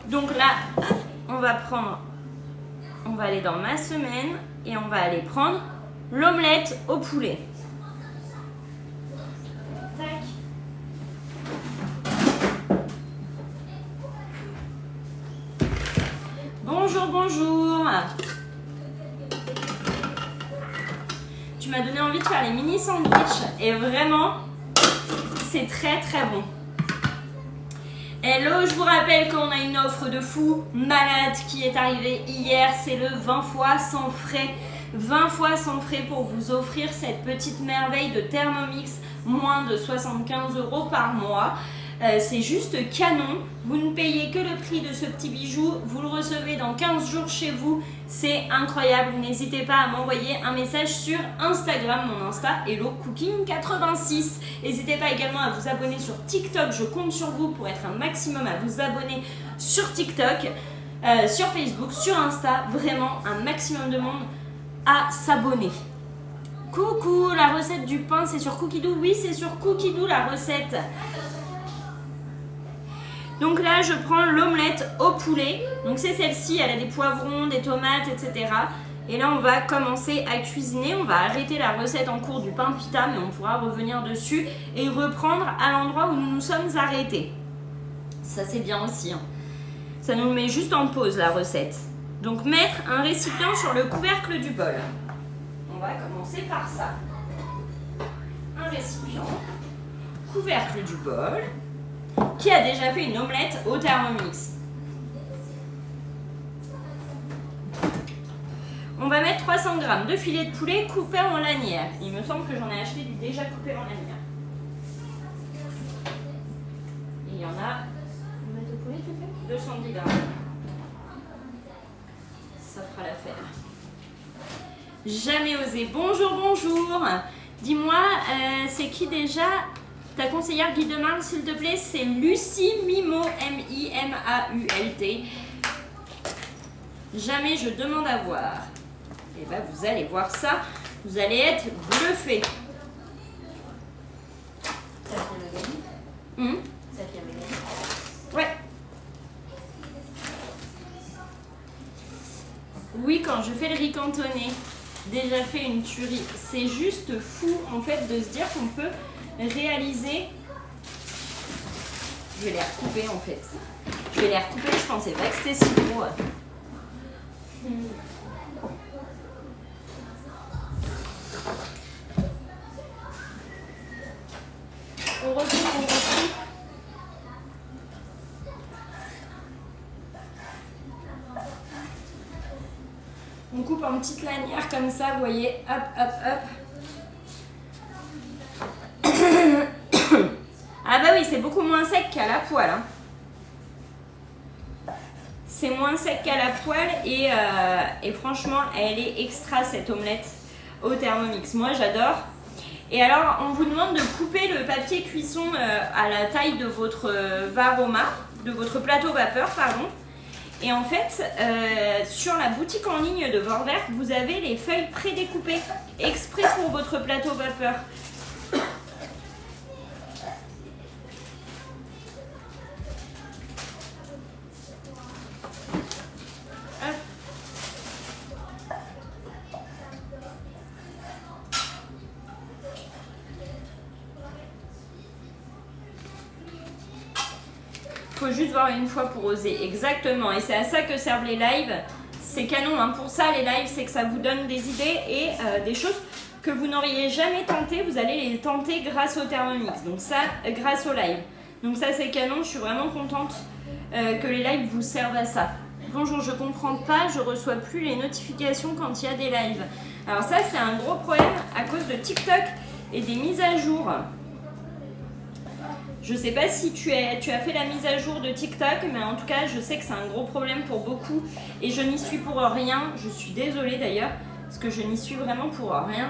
S1: Donc là, on va aller dans ma semaine et on va aller prendre l'omelette au poulet. Tac. Bonjour, bonjour. Tu m'as donné envie de faire les mini sandwichs et vraiment, c'est très très bon. Hello, je vous rappelle qu'on a une offre de fou malade qui est arrivée hier, c'est le 20 fois sans frais. 20 fois sans frais pour vous offrir cette petite merveille de Thermomix, moins de 75 € par mois. C'est juste canon, vous ne payez que le prix de ce petit bijou, vous le recevez dans 15 jours chez vous, c'est incroyable. N'hésitez pas à m'envoyer un message sur Instagram, mon Insta HelloCooking86. N'hésitez pas également à vous abonner sur TikTok, je compte sur vous pour être un maximum à vous abonner sur TikTok, sur Facebook, sur Insta, vraiment un maximum de monde à s'abonner. Coucou, la recette du pain c'est sur Cookidoo? Oui, c'est sur Cookidoo la recette. Donc là, je prends l'omelette au poulet. Donc c'est celle-ci, elle a des poivrons, des tomates, etc. Et là, on va commencer à cuisiner. On va arrêter la recette en cours du pain pita, mais on pourra revenir dessus et reprendre à l'endroit où nous nous sommes arrêtés. Ça, c'est bien aussi. Hein. Ça nous met juste en pause, la recette. Donc, mettre un récipient sur le couvercle du bol. On va commencer par ça. Un récipient, couvercle du bol. Qui a déjà fait une omelette au Thermomix? On va mettre 300 g de filet de poulet coupé en lanières. Il me semble que j'en ai acheté du déjà coupé en lanières. Et il y en a... On va mettre au poulet, tu fais 210 g. Ça fera l'affaire. Jamais osé. Bonjour, bonjour. Dis-moi, c'est qui déjà ta conseillère guide de marque, s'il te plaît? C'est Lucie Mimo, M-I-M-A-U-L-T. Jamais je demande à voir. Et bien, vous allez voir ça. Vous allez être bluffés.
S2: Ça vient le gagner. Ça vient le gagner.
S1: Ouais. Oui, quand je fais le riz cantonné, déjà fait une tuerie. C'est juste fou, en fait, de se dire qu'on peut réaliser. Je vais les recouper en fait. Je vais les recouper, je pensais pas que c'était si gros. On recoupe. On coupe en petites lanières comme ça, vous voyez, hop, hop, hop. Ah bah oui, c'est beaucoup moins sec qu'à la poêle. Hein. C'est moins sec qu'à la poêle et franchement, elle est extra cette omelette au Thermomix. Moi, j'adore. Et alors, on vous demande de couper le papier cuisson à la taille de votre varoma, de votre plateau vapeur, pardon. Et en fait, sur la boutique en ligne de Vorwerk, vous avez les feuilles prédécoupées, exprès pour votre plateau vapeur. faut juste voir une fois pour oser. Exactement. Et c'est à ça que servent les lives. C'est canon, hein. Pour ça, les lives, c'est que ça vous donne des idées et des choses que vous n'auriez jamais tentées. Vous allez les tenter grâce au Thermomix. Donc ça, grâce au live. Donc ça, c'est canon. Je suis vraiment contente que les lives vous servent à ça. Bonjour, je comprends pas, je reçois plus les notifications quand il y a des lives. Alors ça, c'est un gros problème à cause de TikTok et des mises à jour. Je sais pas si tu as fait la mise à jour de TikTok, mais en tout cas, je sais que c'est un gros problème pour beaucoup. Et je n'y suis pour rien. Je suis désolée d'ailleurs, parce que je n'y suis vraiment pour rien.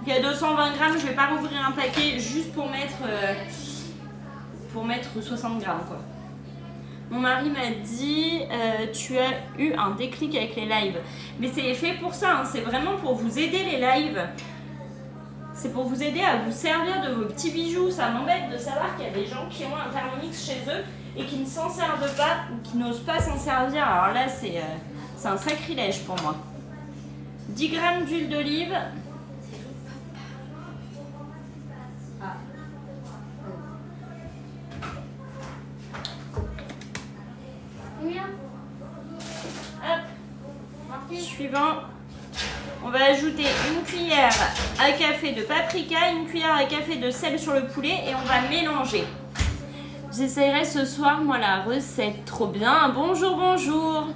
S1: Il y a 220 grammes, je vais pas rouvrir un paquet juste pour mettre 60 grammes, quoi. Mon mari m'a dit, tu as eu un déclic avec les lives. Mais c'est fait pour ça, hein. C'est vraiment pour vous aider les lives. C'est pour vous aider à vous servir de vos petits bijoux. Ça m'embête de savoir qu'il y a des gens qui ont un Thermomix chez eux et qui ne s'en servent pas ou qui n'osent pas s'en servir. Alors là, c'est un sacrilège pour moi. 10 grammes d'huile d'olive. Suivant, on va ajouter une cuillère à café de paprika, une cuillère à café de sel sur le poulet et on va mélanger. J'essayerai ce soir, moi, la recette. Trop bien. Bonjour, bonjour.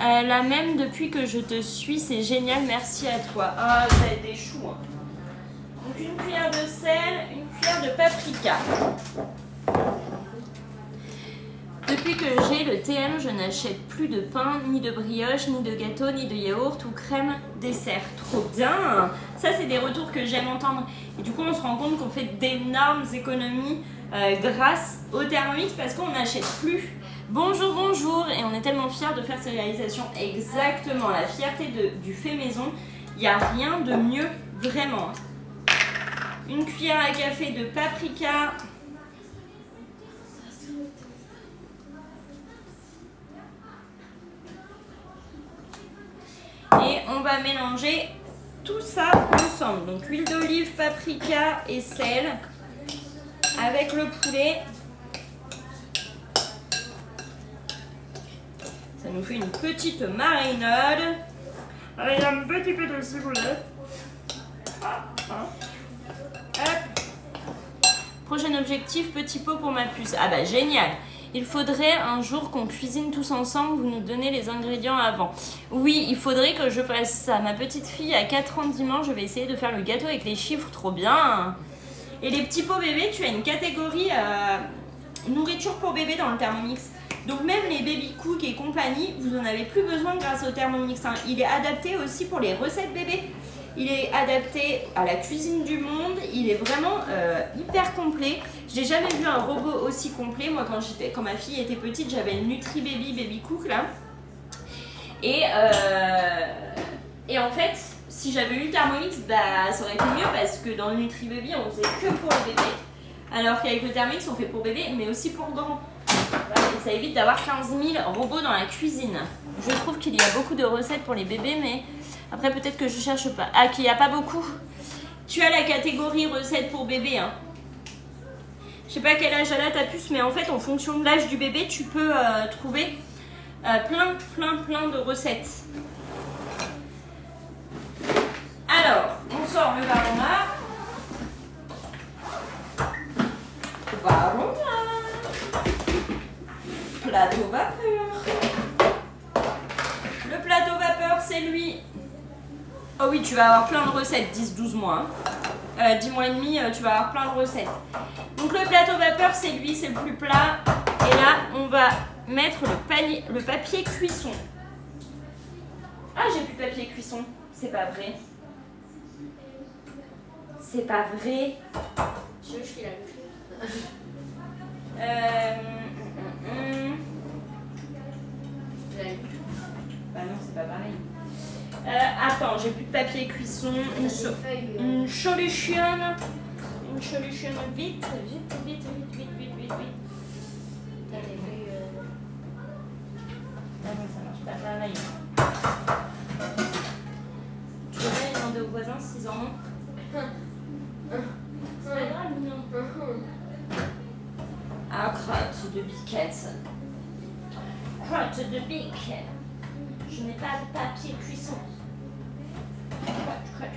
S1: La même depuis que je te suis, c'est génial. Merci à toi. Ah, ça a été chou. Hein. Donc, une cuillère de sel, une cuillère de paprika. Depuis que j'ai le TM, je n'achète plus de pain, ni de brioche, ni de gâteau, ni de yaourt ou crème dessert. Trop bien! Ça, c'est des retours que j'aime entendre. Et du coup, on se rend compte qu'on fait d'énormes économies grâce au Thermomix parce qu'on n'achète plus. Bonjour, bonjour! Et on est tellement fiers de faire ces réalisations. Exactement, la fierté du fait maison. Il n'y a rien de mieux, vraiment. Une cuillère à café de paprika. Et on va mélanger tout ça ensemble. Donc huile d'olive, paprika et sel avec le poulet. Ça nous fait une petite marinade. Avec un petit peu de ciboulette. Prochain objectif, petit pot pour ma puce. Ah bah génial! Il faudrait un jour qu'on cuisine tous ensemble, vous nous donnez les ingrédients avant. Oui, il faudrait que je fasse ça. Ma petite fille a 4 ans dimanche, je vais essayer de faire le gâteau avec les chiffres, trop bien. Et les petits pots bébés, tu as une catégorie nourriture pour bébé dans le Thermomix. Donc même les baby cook et compagnie, vous n'en avez plus besoin grâce au Thermomix. Hein. Il est adapté aussi pour les recettes bébés. Il est adapté à la cuisine du monde. Il est vraiment hyper complet. Je n'ai jamais vu un robot aussi complet. Moi, quand ma fille était petite, j'avais le NutriBaby Baby Cook là. Et en fait, si j'avais eu le Thermomix, bah, ça aurait été mieux parce que dans le NutriBaby, on faisait que pour les bébés. Alors qu'avec le Thermomix, on fait pour bébé, mais aussi pour grands. Voilà, et ça évite d'avoir 15 000 robots dans la cuisine. Je trouve qu'il y a beaucoup de recettes pour les bébés, mais après peut-être que je cherche pas. Ah, qu'il n'y a pas beaucoup. Tu as la catégorie recettes pour bébé. Hein. Je sais pas quel âge elle a ta puce, mais en fait, en fonction de l'âge du bébé, tu peux trouver plein de recettes. Alors, on sort le ballon-là. Plateau vapeur. Le plateau vapeur, c'est lui. Oh oui, tu vas avoir plein de recettes, 10-12 mois. 10 mois et demi, tu vas avoir plein de recettes. Donc le plateau vapeur, c'est lui, c'est le plus plat. Et là, on va mettre le papier cuisson. Ah, j'ai plus de papier cuisson. C'est pas vrai. C'est pas vrai.
S2: Tu veux que je file la bouche?
S1: Bah non, c'est pas pareil. Attends, j'ai plus de papier cuisson. Une solution. Une solution vite. Ah non, ça marche pas pareil. Tu voudrais demander aux voisins s'ils en ont? C'est pas grave, non. Ah, crotte de biquette. Crotte de bique. Je n'ai pas de papier cuisson. Crotte.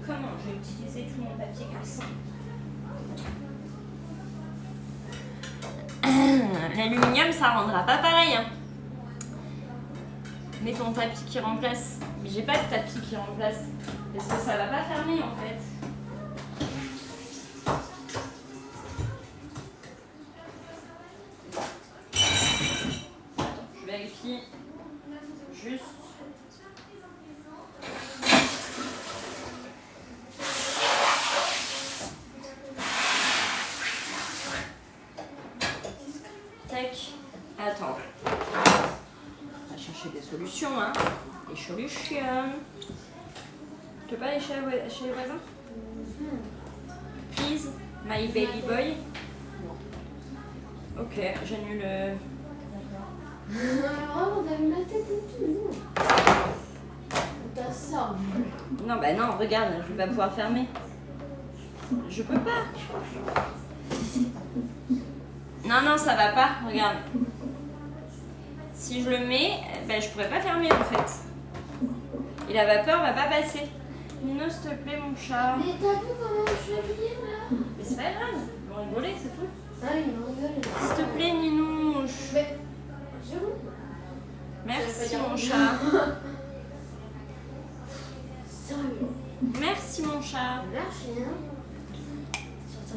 S1: Comment je vais utiliser tout mon papier cuisson? L'aluminium, ça rendra pas pareil. Hein. Mets ton tapis qui remplace. Mais j'ai pas de tapis qui remplace. Parce que ça va pas fermer en fait. Attends, je vérifie. Juste. Attends. On va chercher des solutions, hein. Des solutions. Tu veux pas aller chez les voisins? Please, my baby boy. Ok, j'annule.
S2: D'accord. On a mis la tête et tout. T'as ça.
S1: Non, bah non, regarde, je vais pas pouvoir fermer. Je peux pas. Non, ça va pas, regarde. Si je le mets, ben je pourrais pas fermer en fait. Et la vapeur va pas passer. Nino, s'il te plaît, mon chat.
S2: Mais t'as vu comment je suis habillée là?
S1: Mais c'est pas grave, ils vont rigoler, c'est tout.
S2: Ah, ils vont rigoler.
S1: S'il te plaît, Nino.
S2: Mais, c'est bon.
S1: Merci, mon chat.
S2: Sérieux.
S1: Merci, mon chat.
S2: Merci, hein.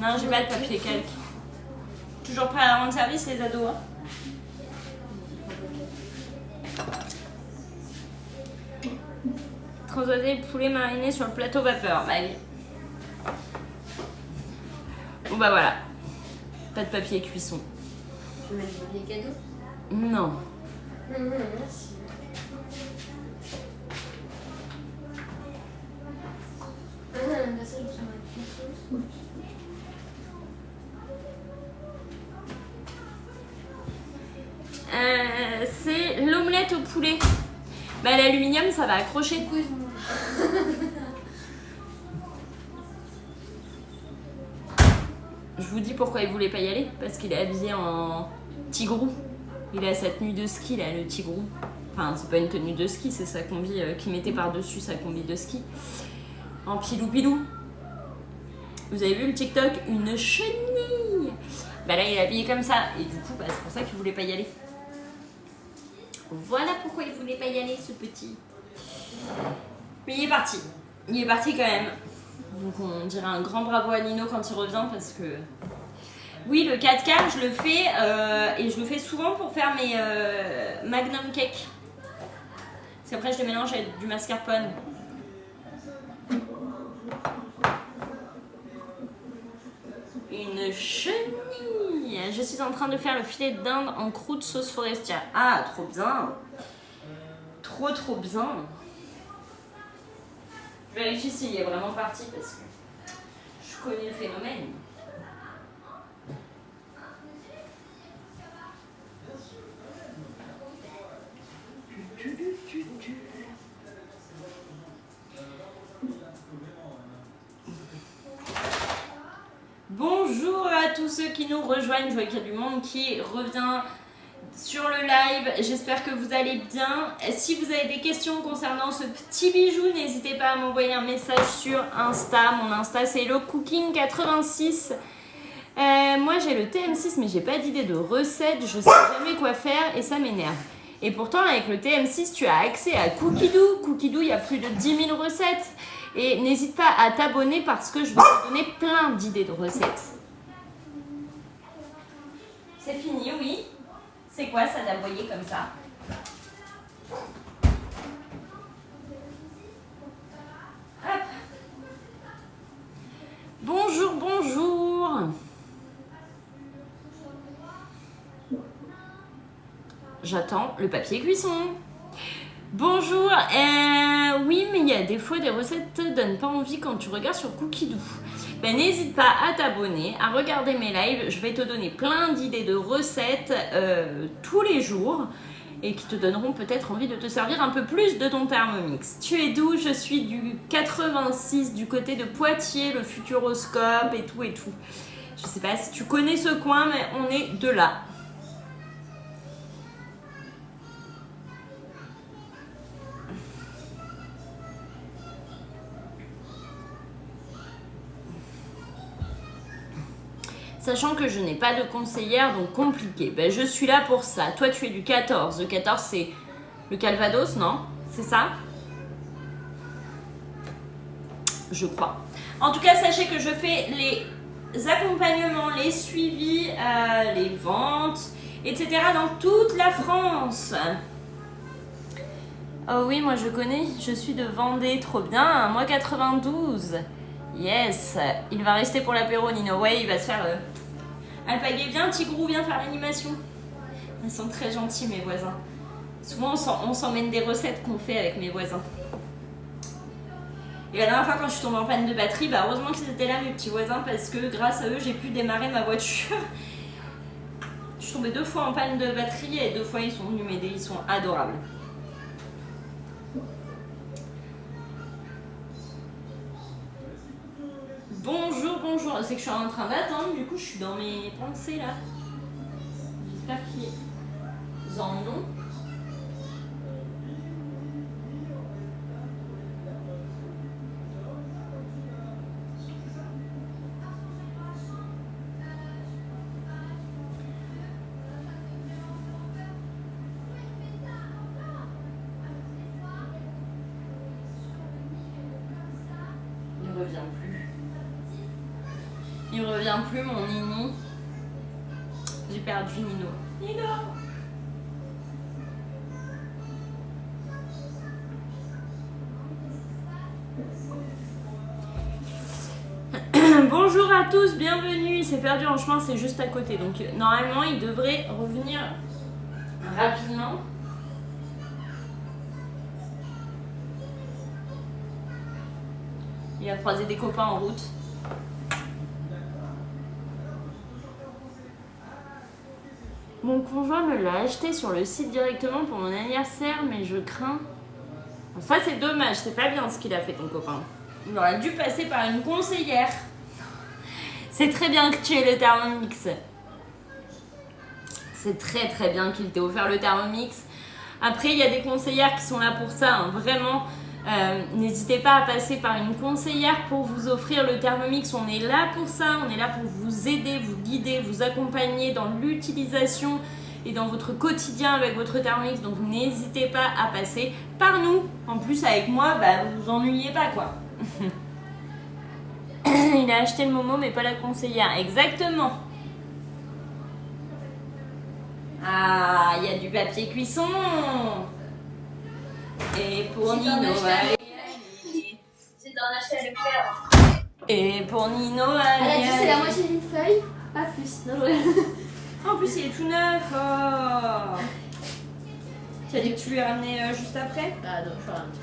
S1: Non, j'ai pas de papier calque. Toujours prêt à rendre service, les ados. Hein. Transvaser le poulet mariné sur le plateau vapeur. Bah, bon, bah voilà. Pas de papier cuisson.
S2: Tu mets le billet cadeau?
S1: Non.
S2: Merci. Bah ça, je me sens
S1: C'est l'omelette au poulet. Bah l'aluminium ça va accrocher. Je vous dis pourquoi il voulait pas y aller. Parce qu'il est habillé en tigrou. Il a sa tenue de ski là, le tigrou. Enfin c'est pas une tenue de ski, c'est sa combi qu'il mettait par dessus sa combi de ski. En pilou. Vous avez vu le TikTok? Une chenille. Bah là il est habillé comme ça. Et du coup bah, c'est pour ça qu'il voulait pas y aller. Voilà pourquoi il voulait pas y aller, ce petit. Mais il est parti. Il est parti quand même. Donc on dirait un grand bravo à Nino quand il revient parce que... Oui, le 4K, je le fais et je le fais souvent pour faire mes Magnum Cake. Parce qu'après, je les mélange avec du mascarpone. Une chenille. Je suis en train de faire le filet de dinde en croûte sauce forestière. Ah, trop bien. Trop bien. Je vérifie s'il est vraiment parti parce que je connais le phénomène. Bonjour à tous ceux qui nous rejoignent, je vois qu'il y a du monde qui revient sur le live, j'espère que vous allez bien. Si vous avez des questions concernant ce petit bijou, n'hésitez pas à m'envoyer un message sur Insta, mon Insta c'est HelloCooking86. Moi j'ai le TM6 mais j'ai pas d'idée de recette, je sais jamais quoi faire et ça m'énerve. Et pourtant avec le TM6 tu as accès à Cookidoo, Cookidoo il y a plus de 10 000 recettes. Et n'hésite pas à t'abonner parce que je vais te donner plein d'idées de recettes. C'est fini, oui. C'est quoi ça d'aboyer comme ça? Hop. Bonjour. J'attends le papier cuisson. Bonjour, oui mais il y a des fois des recettes te donnent pas envie quand tu regardes sur Cookidoo. Ben n'hésite pas à t'abonner, à regarder mes lives, je vais te donner plein d'idées de recettes tous les jours et qui te donneront peut-être envie de te servir un peu plus de ton Thermomix. Tu es d'où? Je suis du 86 du côté de Poitiers, le Futuroscope et tout. Je sais pas si tu connais ce coin, mais on est de là. Sachant que je n'ai pas de conseillère, donc compliqué. Ben, je suis là pour ça. Toi, tu es du 14. Le 14, c'est le Calvados, non? C'est ça? Je crois. En tout cas, sachez que je fais les accompagnements, les suivis, les ventes, etc. dans toute la France. Oh oui, moi je connais. Je suis de Vendée. Trop bien. Moi, 92. Yes. Il va rester pour l'apéro, Nino. Ouais, il va se faire... Alpaguer, viens, Tigrou, viens faire l'animation. Ils sont très gentils, mes voisins. Souvent, on s'emmène des recettes qu'on fait avec mes voisins. Et la dernière fois, quand je suis tombée en panne de batterie, bah, heureusement qu'ils étaient là, mes petits voisins, parce que grâce à eux, j'ai pu démarrer ma voiture. Je suis tombée 2 fois en panne de batterie et 2 fois, ils sont venus m'aider. Ils sont adorables. Bonjour, bonjour. C'est que je suis en train d'attendre, du coup, je suis dans mes pensées là. J'espère qu'ils en ont. Il revient plus. Il revient plus, mon Nini. J'ai perdu Nino. Nino! Bonjour à tous, bienvenue. Il s'est perdu en chemin, c'est juste à côté. Donc normalement, il devrait revenir rapidement. Il a croisé des copains en route. Mon conjoint me l'a acheté sur le site directement pour mon anniversaire, mais je crains. Ça, c'est dommage, c'est pas bien ce qu'il a fait, ton copain. Il aurait dû passer par une conseillère. C'est très bien que tu aies le Thermomix. C'est très très bien qu'il t'ait offert le Thermomix. Après, il y a des conseillères qui sont là pour ça, hein, vraiment. N'hésitez pas à passer par une conseillère pour vous offrir le Thermomix. On est là pour ça, on est là pour vous aider, vous guider, vous accompagner dans l'utilisation et dans votre quotidien avec votre Thermomix. Donc n'hésitez pas à passer par nous. En plus avec moi, bah, vous vous ennuyez pas quoi. Il a acheté le Momo mais pas la conseillère. Exactement. Ah, il y a du papier cuisson. Et pour Nino, allez.
S2: C'est d'en acheter à Leclerc.
S1: Et pour Nino,
S2: Elle a
S1: allez.
S2: dit c'est la moitié d'une feuille, pas plus. Non, ouais.
S1: En plus, il est tout neuf. Oh. Tu as dit que tu lui as ramené juste après?
S2: Ah non, je ramené.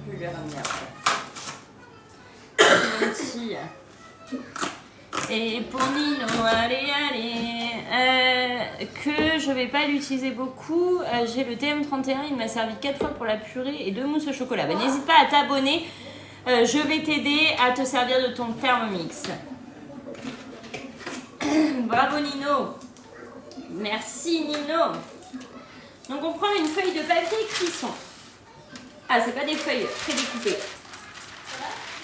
S1: Je vais lui ramener après. Merci. Et pour Nino, allez, que je vais pas l'utiliser beaucoup. J'ai le TM31, il m'a servi 4 fois pour la purée et 2 mousses au chocolat. Ben, n'hésite pas à t'abonner. Je vais t'aider à te servir de ton Thermomix. Bravo Nino. Merci Nino. Donc on prend une feuille de papier cuisson. Ah, c'est pas des feuilles prédécoupées.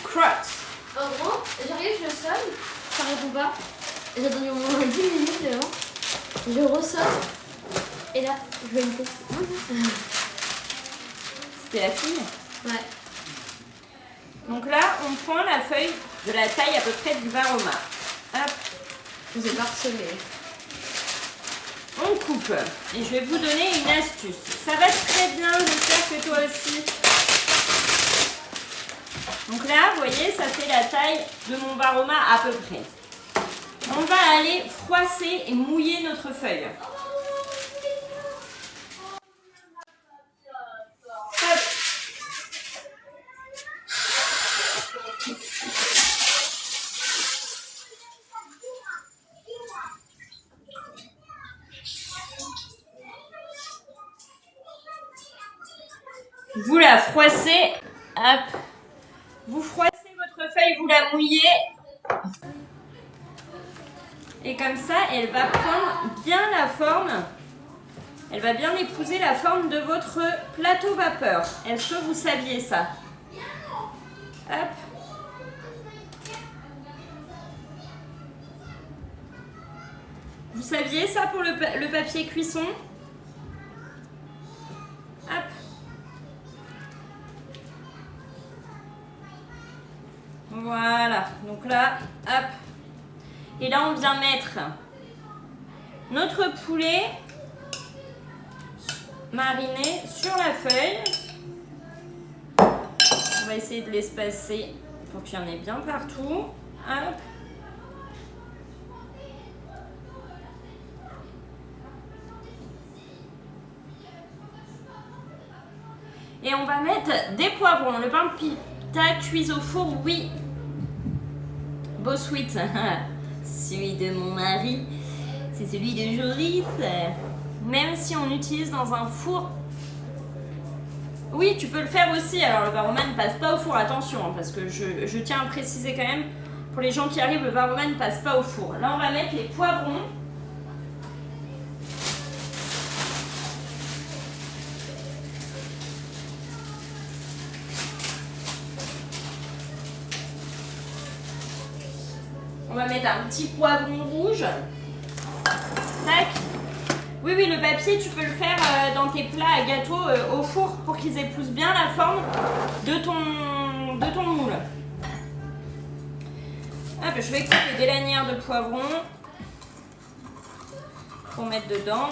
S1: Crotte.
S2: En gros, j'arrive, je sonne, ça répond pas. J'attends au moins 10 minutes devant. Je ressonne. Et là, je vois une tête.
S1: C'était la fille.
S2: Ouais.
S1: Donc là, on prend la feuille de la taille à peu près du Varoma. Hop,
S2: Je vous ai parsemé.
S1: on coupe. Et je vais vous donner une astuce. Ça va très bien, j'espère que toi aussi. Donc là, vous voyez, ça fait la taille de mon Varoma à peu près. On va aller froisser et mouiller notre feuille. Hop. Vous la froissez, hop. Vous froissez votre feuille, vous la mouillez. Et comme ça, elle va prendre bien la forme. Elle va bien épouser la forme de votre plateau vapeur. Est-ce que vous saviez ça? Hop. Vous saviez ça pour le papier cuisson? Hop. Voilà. Donc là, hop. Et là, on vient mettre notre poulet mariné sur la feuille. On va essayer de l'espacer pour qu'il y en ait bien partout. Hop. Et on va mettre des poivrons. Le pain pita cuit au four, oui. Beau sweet. Celui de mon mari, c'est celui de Joris. Même si on utilise dans un four. Oui, tu peux le faire aussi. Alors le varoma ne passe pas au four, attention, hein, parce que je tiens à préciser quand même, pour les gens qui arrivent, le varoma ne passe pas au four. Là, on va mettre les poivrons. On va mettre un petit poivron rouge. Tac. Oui, oui, le papier, tu peux le faire dans tes plats à gâteau au four pour qu'ils épousent bien la forme de ton moule. Hop, je vais couper des lanières de poivron pour mettre dedans.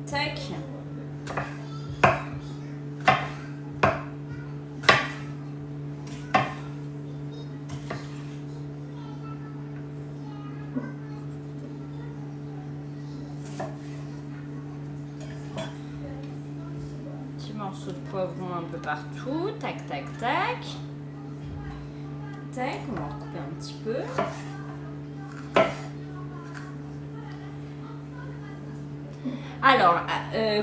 S1: Tac. Petit morceau de poivron un peu partout. Tac, tac, tac. Tac, on va recouper un petit peu. Alors,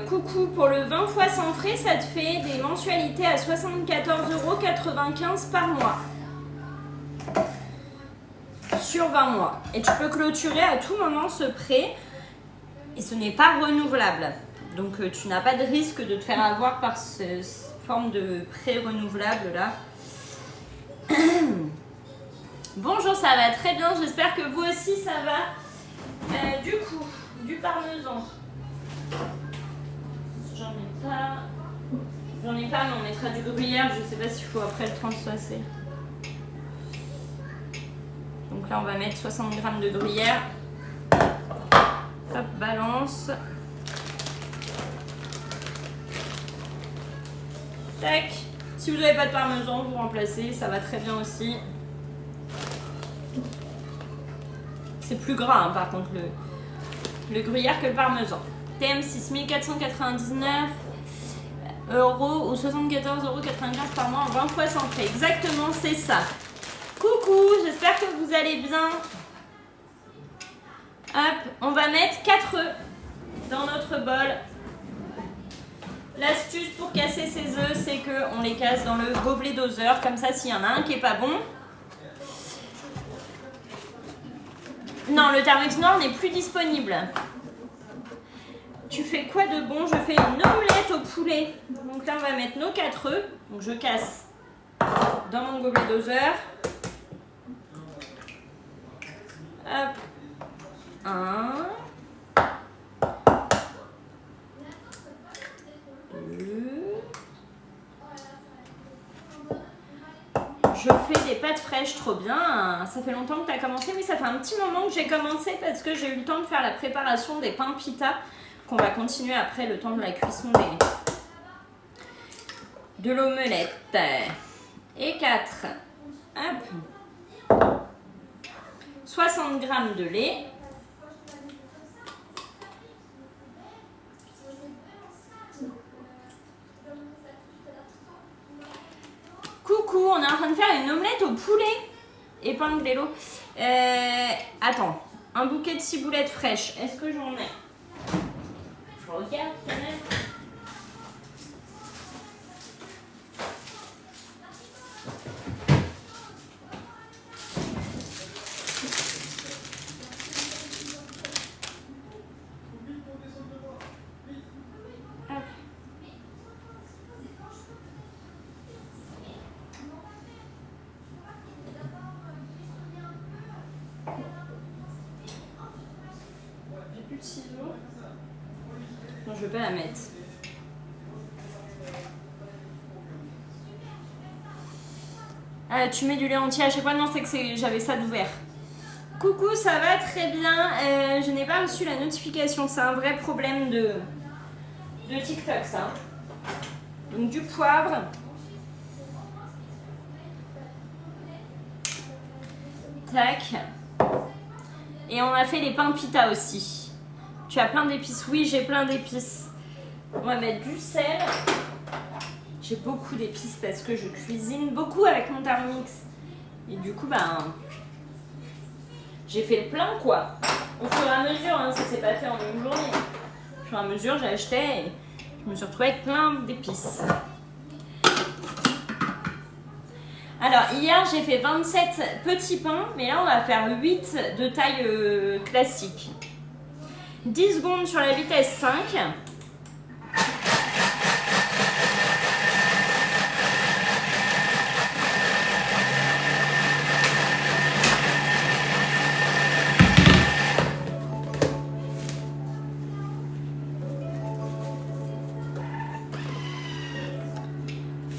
S1: coucou, pour le 20 fois sans frais, ça te fait des mensualités à 74,95 € par mois. Sur 20 mois. Et tu peux clôturer à tout moment ce prêt. Et ce n'est pas renouvelable. Donc, tu n'as pas de risque de te faire avoir par cette forme de prêt renouvelable là. Bonjour, ça va très bien. J'espère que vous aussi ça va. Du coup, du parmesan. J'en ai pas, mais on mettra du gruyère. Je sais pas s'il faut après le transsoiser. Donc là, on va mettre 60 g de gruyère. Hop, balance. Tac. Si vous n'avez pas de parmesan, vous remplacez. Ça va très bien aussi. C'est plus gras, hein, par contre, le gruyère que le parmesan. TM6 1499 € ou 74,95 € par mois en 20 fois sans frais. Exactement, c'est ça. Coucou, j'espère que vous allez bien. Hop, on va mettre 4 œufs dans notre bol. L'astuce pour casser ces œufs, c'est qu'on les casse dans le gobelet doseur. Comme ça, s'il y en a un qui n'est pas bon. Non, le Thermomix noir n'est plus disponible. Tu fais quoi de bon? Je fais une omelette au poulet. Donc là, on va mettre nos 4 œufs. Donc je casse dans mon gobelet doseur. Hop. 1. 2. Je fais des pâtes fraîches, trop bien. Ça fait longtemps que tu as commencé. Oui, ça fait un petit moment que j'ai commencé parce que j'ai eu le temps de faire la préparation des pains pita qu'on va continuer après le temps de la cuisson de l'omelette. Et 4. Hop. 60 g de lait. est en train de faire une omelette au poulet. Épinglez l'eau. Attends, un bouquet de ciboulettes fraîches. Est-ce que j'en ai? Je regarde quand même. Non, je vais pas la mettre. Ah, tu mets du lait entier à chaque fois? Non, c'est que j'avais ça d'ouvert. Coucou, ça va très bien. Je n'ai pas reçu la notification. C'est un vrai problème de TikTok, ça. Donc du poivre. Tac. Et on a fait les pains pita aussi. Tu as plein d'épices? Oui, j'ai plein d'épices. On va mettre du sel. J'ai beaucoup d'épices parce que je cuisine beaucoup avec mon Thermomix. Et du coup, j'ai fait le plein, quoi. Au fur et à mesure, hein, ça s'est pas fait en une journée. Au fur et à mesure, j'ai acheté et je me suis retrouvée avec plein d'épices. Alors, hier, j'ai fait 27 petits pains, mais là, on va faire 8 de taille classique. 10 secondes sur la vitesse 5.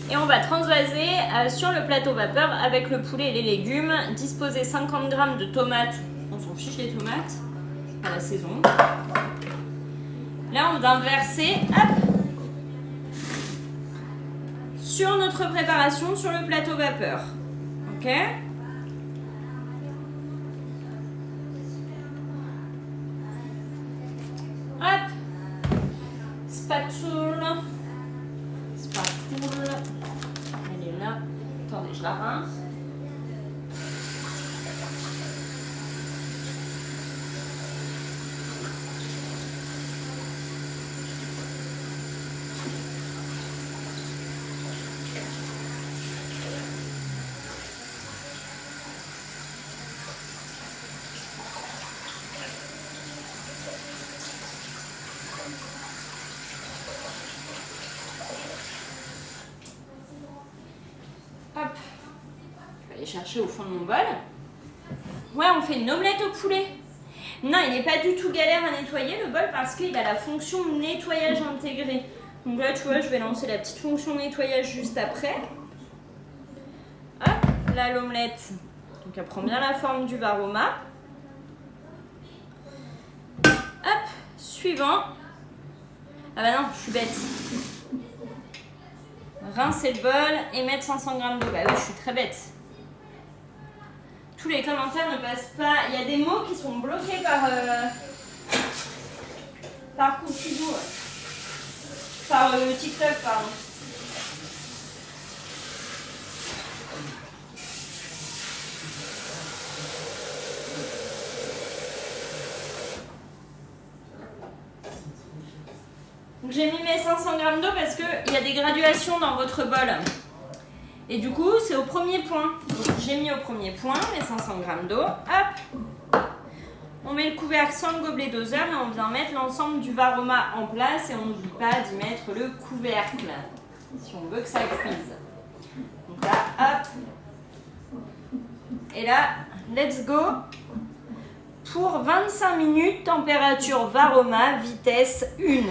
S1: Et on va transvaser sur le plateau vapeur avec le poulet et les légumes. Disposer 50 g de tomates. On s'en fiche des tomates. À la saison. Là, on va verser sur notre préparation sur le plateau vapeur. Ok? Hop. Spatule. Elle est là. Attendez, je la rince. Hop, je vais aller chercher au fond de mon bol. Ouais, on fait une omelette au poulet. Non, il n'est pas du tout galère à nettoyer le bol parce qu'il a la fonction nettoyage intégrée. Donc là, tu vois, je vais lancer la petite fonction nettoyage juste après. Hop, là, l'omelette. Donc elle prend bien la forme du Varoma. Hop, suivant. Ah bah non, je suis bête. Rincer le bol et mettre 500 g d'eau. Bah oui, je suis très bête. Tous les commentaires ne passent pas. Il y a des mots qui sont bloqués par Coupidou. Par TikTok, pardon. Donc j'ai mis mes 500 g d'eau parce qu'il y a des graduations dans votre bol. Et du coup, c'est au premier point. Donc j'ai mis au premier point mes 500 g d'eau. Hop. On met le couvercle sans le gobelet doseur et on vient mettre l'ensemble du Varoma en place. Et on n'oublie pas d'y mettre le couvercle si on veut que ça cuise. Donc là, hop. Et là, let's go. Pour 25 minutes, température Varoma, vitesse 1.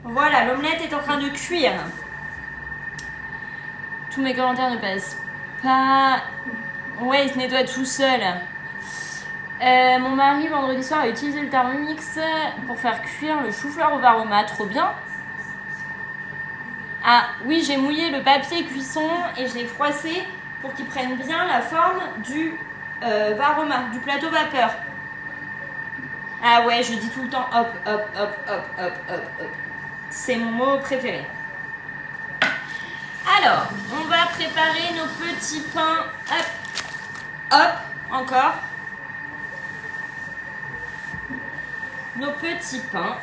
S1: Voilà, l'omelette est en train de cuire. Tous mes commentaires ne passent pas. Ouais, il se nettoie tout seul. Mon mari, vendredi soir, a utilisé le Thermomix pour faire cuire le chou-fleur au Varoma. Trop bien. Ah, oui, j'ai mouillé le papier cuisson et je l'ai froissé pour qu'il prenne bien la forme du Varoma, du plateau vapeur. Ah ouais, je dis tout le temps hop, hop, hop, hop, hop, hop, hop. C'est mon mot préféré. Alors, on va préparer nos petits pains. Hop, hop, encore. Nos petits pains.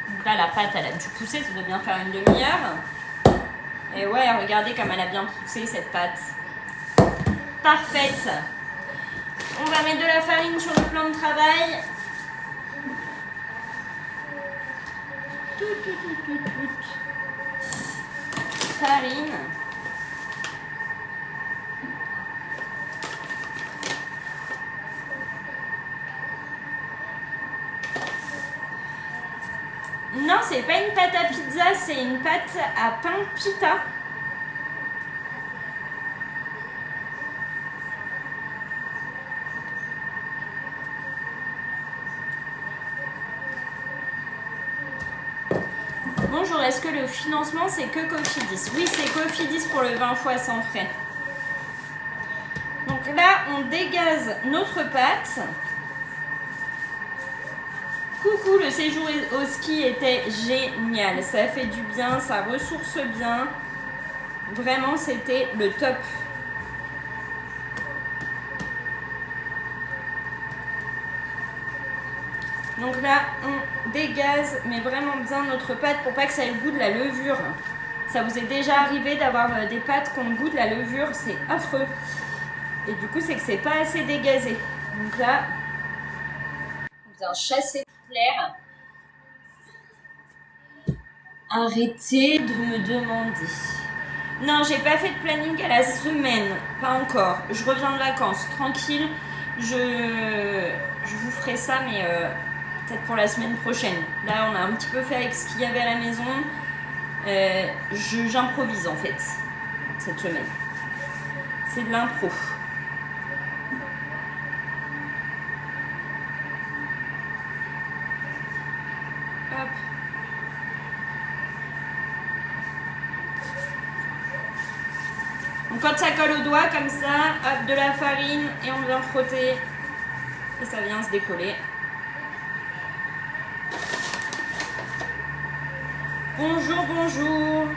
S1: Donc là, la pâte, elle a dû pousser, ça doit bien faire une demi-heure. Et ouais, regardez comme elle a bien poussé, cette pâte. Parfaite. On va mettre de la farine sur le plan de travail. Farine. Non, c'est pas une pâte à pizza, c'est une pâte à pain pita. Bonjour, est-ce que le financement c'est que Cofidis? Oui, c'est Cofidis pour le 20 fois sans frais. Donc là, on dégaze notre pâte. Coucou, le séjour au ski était génial. Ça fait du bien, ça ressource bien. Vraiment, c'était le top. Donc là, on dégaze, mais vraiment bien notre pâte pour pas que ça ait le goût de la levure. Ça vous est déjà arrivé d'avoir des pâtes qui ont le goût de la levure, c'est affreux. Et du coup, c'est que c'est pas assez dégazé. Donc là, on vient chasser l'air. Arrêtez de me demander. Non, j'ai pas fait de planning à la semaine, pas encore. Je reviens de vacances, tranquille. Je vous ferai ça, mais peut-être pour la semaine prochaine. Là, on a un petit peu fait avec ce qu'il y avait à la maison. J'improvise en fait, cette semaine. C'est de l'impro. Hop. Donc quand ça colle au doigt comme ça, hop, de la farine et on vient frotter et ça vient se décoller. Bonjour, bonjour.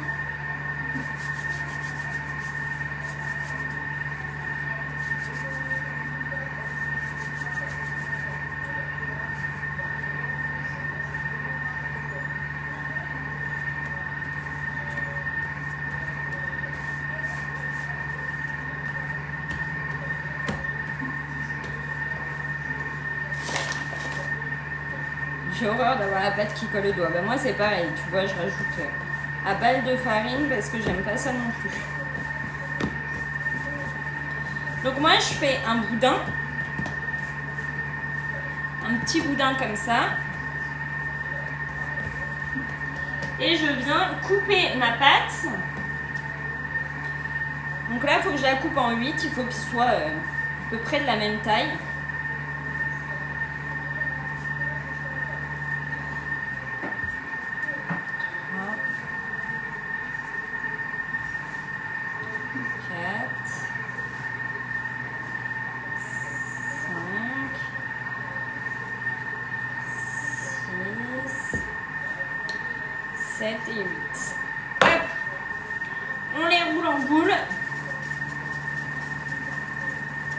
S1: J'ai horreur d'avoir la pâte qui colle au doigt. Ben moi c'est pareil, tu vois, je rajoute à balle de farine parce que j'aime pas ça non plus. Donc moi je fais un boudin. Un petit boudin comme ça. Et je viens couper ma pâte. Donc là il faut que je la coupe en 8, il faut qu'il soit à peu près de la même taille. Et 8. Hop. On les roule en boule.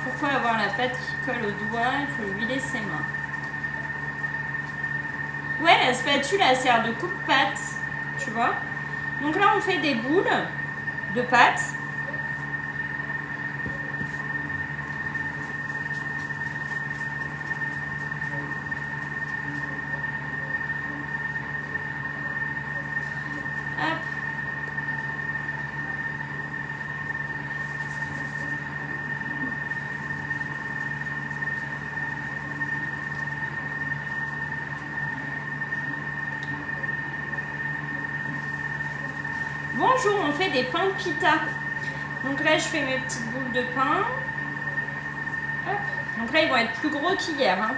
S1: Pourquoi avoir la pâte qui colle au doigt? Il faut huiler ses mains. Ouais, la spatule elle sert de coupe-pâte, tu vois. Donc là on fait des boules de pâte. Bonjour, on fait des pains pita. Donc là, je fais mes petites boules de pain. Hop. Donc là, ils vont être plus gros qu'hier. Hein.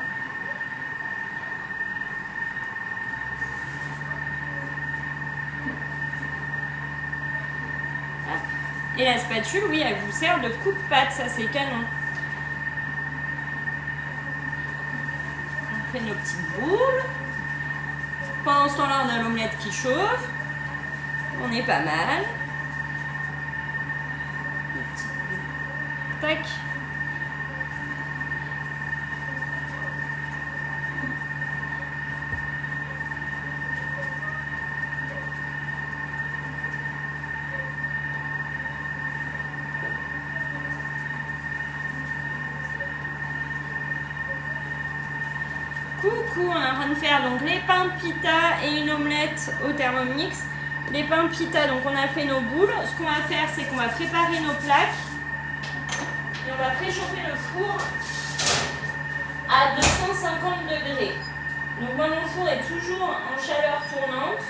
S1: Et la spatule, oui, elle vous sert de coupe-pâte, ça c'est canon. On fait nos petites boules. Pendant ce temps-là, on a l'omelette qui chauffe. On est pas mal. Tac. Coucou, on est en train de faire donc les pains pita et une omelette au Thermomix. Les pains pita, donc on a fait nos boules. Ce qu'on va faire, c'est qu'on va préparer nos plaques et on va préchauffer le four à 250 degrés. Donc moi mon four est toujours en chaleur tournante.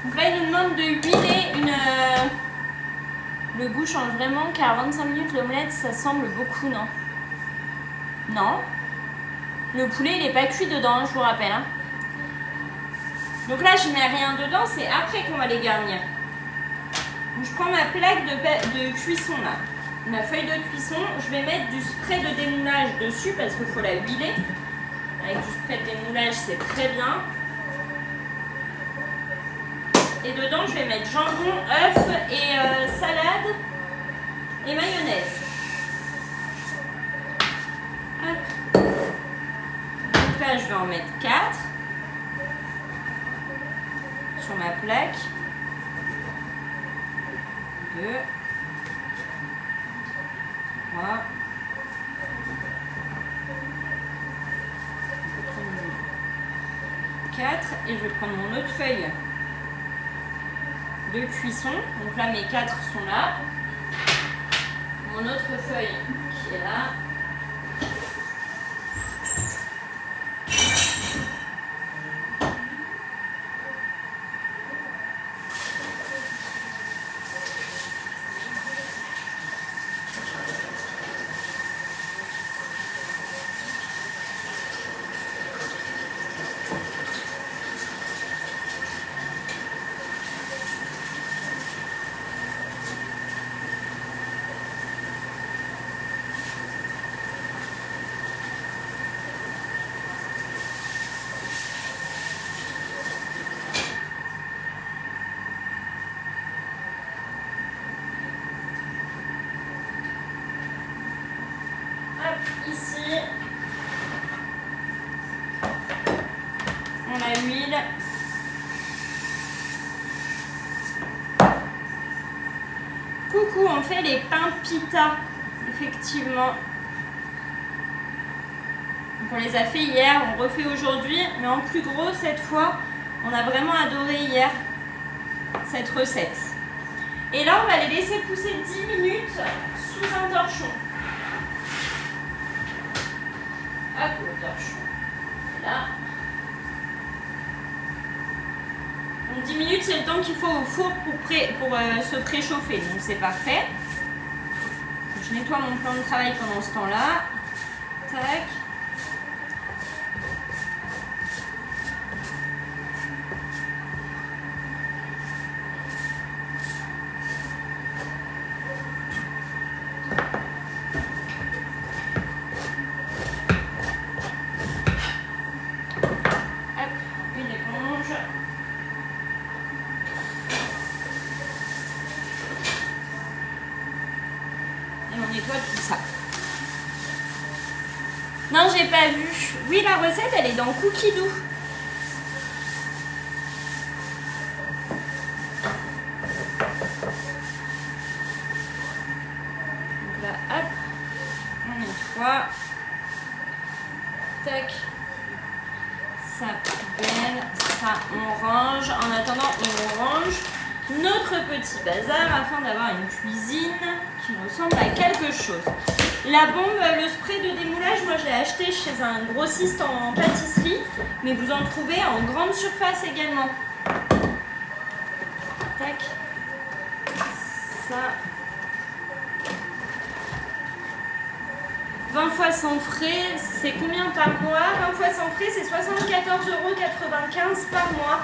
S1: Donc là, il nous demande de huiler une... Le goût change vraiment car 25 minutes l'omelette, ça semble beaucoup, non? Non. Le poulet, il n'est pas cuit dedans, je vous rappelle. Hein. Donc là, je mets rien dedans, c'est après qu'on va les garnir. Donc, je prends ma plaque de cuisson là, ma feuille de cuisson. Je vais mettre du spray de démoulage dessus parce qu'il faut la huiler. Avec du spray de démoulage, c'est très bien. Et dedans, je vais mettre jambon, œuf et salade et mayonnaise. Hop. Donc là, je vais en mettre 4 sur ma plaque. 2, 3. 4 et je vais prendre mon autre feuille de cuisson. Donc là mes 4 sont là. Mon autre feuille qui est là. Ici, on a l'huile. Coucou, on fait les pains pita, effectivement. Donc on les a fait hier, on refait aujourd'hui, mais en plus gros cette fois. On a vraiment adoré hier cette recette. Et là, on va les laisser pousser 10 minutes sous un torchon. Hop, le torchon. Là. Donc 10 minutes, c'est le temps qu'il faut au four pour se préchauffer. Donc c'est parfait. Je nettoie mon plan de travail pendant ce temps-là. Tac. On nettoie tout ça. Non, j'ai pas vu. Oui, la recette, elle est dans Cookie Doux. Donc là, hop, on nettoie. Tac. Ça poubelle, ça on range. En attendant, on range notre petit bazar afin d'avoir une cuisine qui ressemble à quelque chose. La bombe, le spray de démoulage, moi je l'ai acheté chez un grossiste en pâtisserie, mais vous en trouvez en grande surface également. Tac. Ça. 20 fois sans frais, c'est combien par mois? 20 fois sans frais, c'est 74,95 € par mois.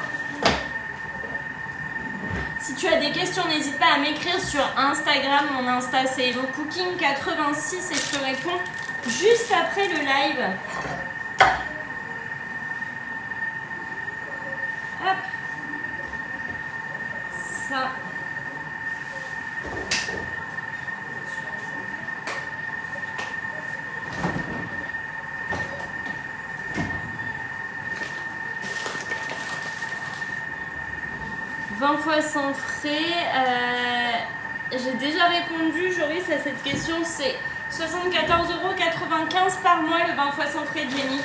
S1: Si tu as des questions, n'hésite pas à m'écrire sur Instagram. Mon Insta, c'est HelloCooking86 et je te réponds juste après le live. Hop. Ça. « 20 fois sans frais, j'ai déjà répondu, Joris, à cette question. C'est 74,95 € par mois le 20 fois sans frais, Jenny.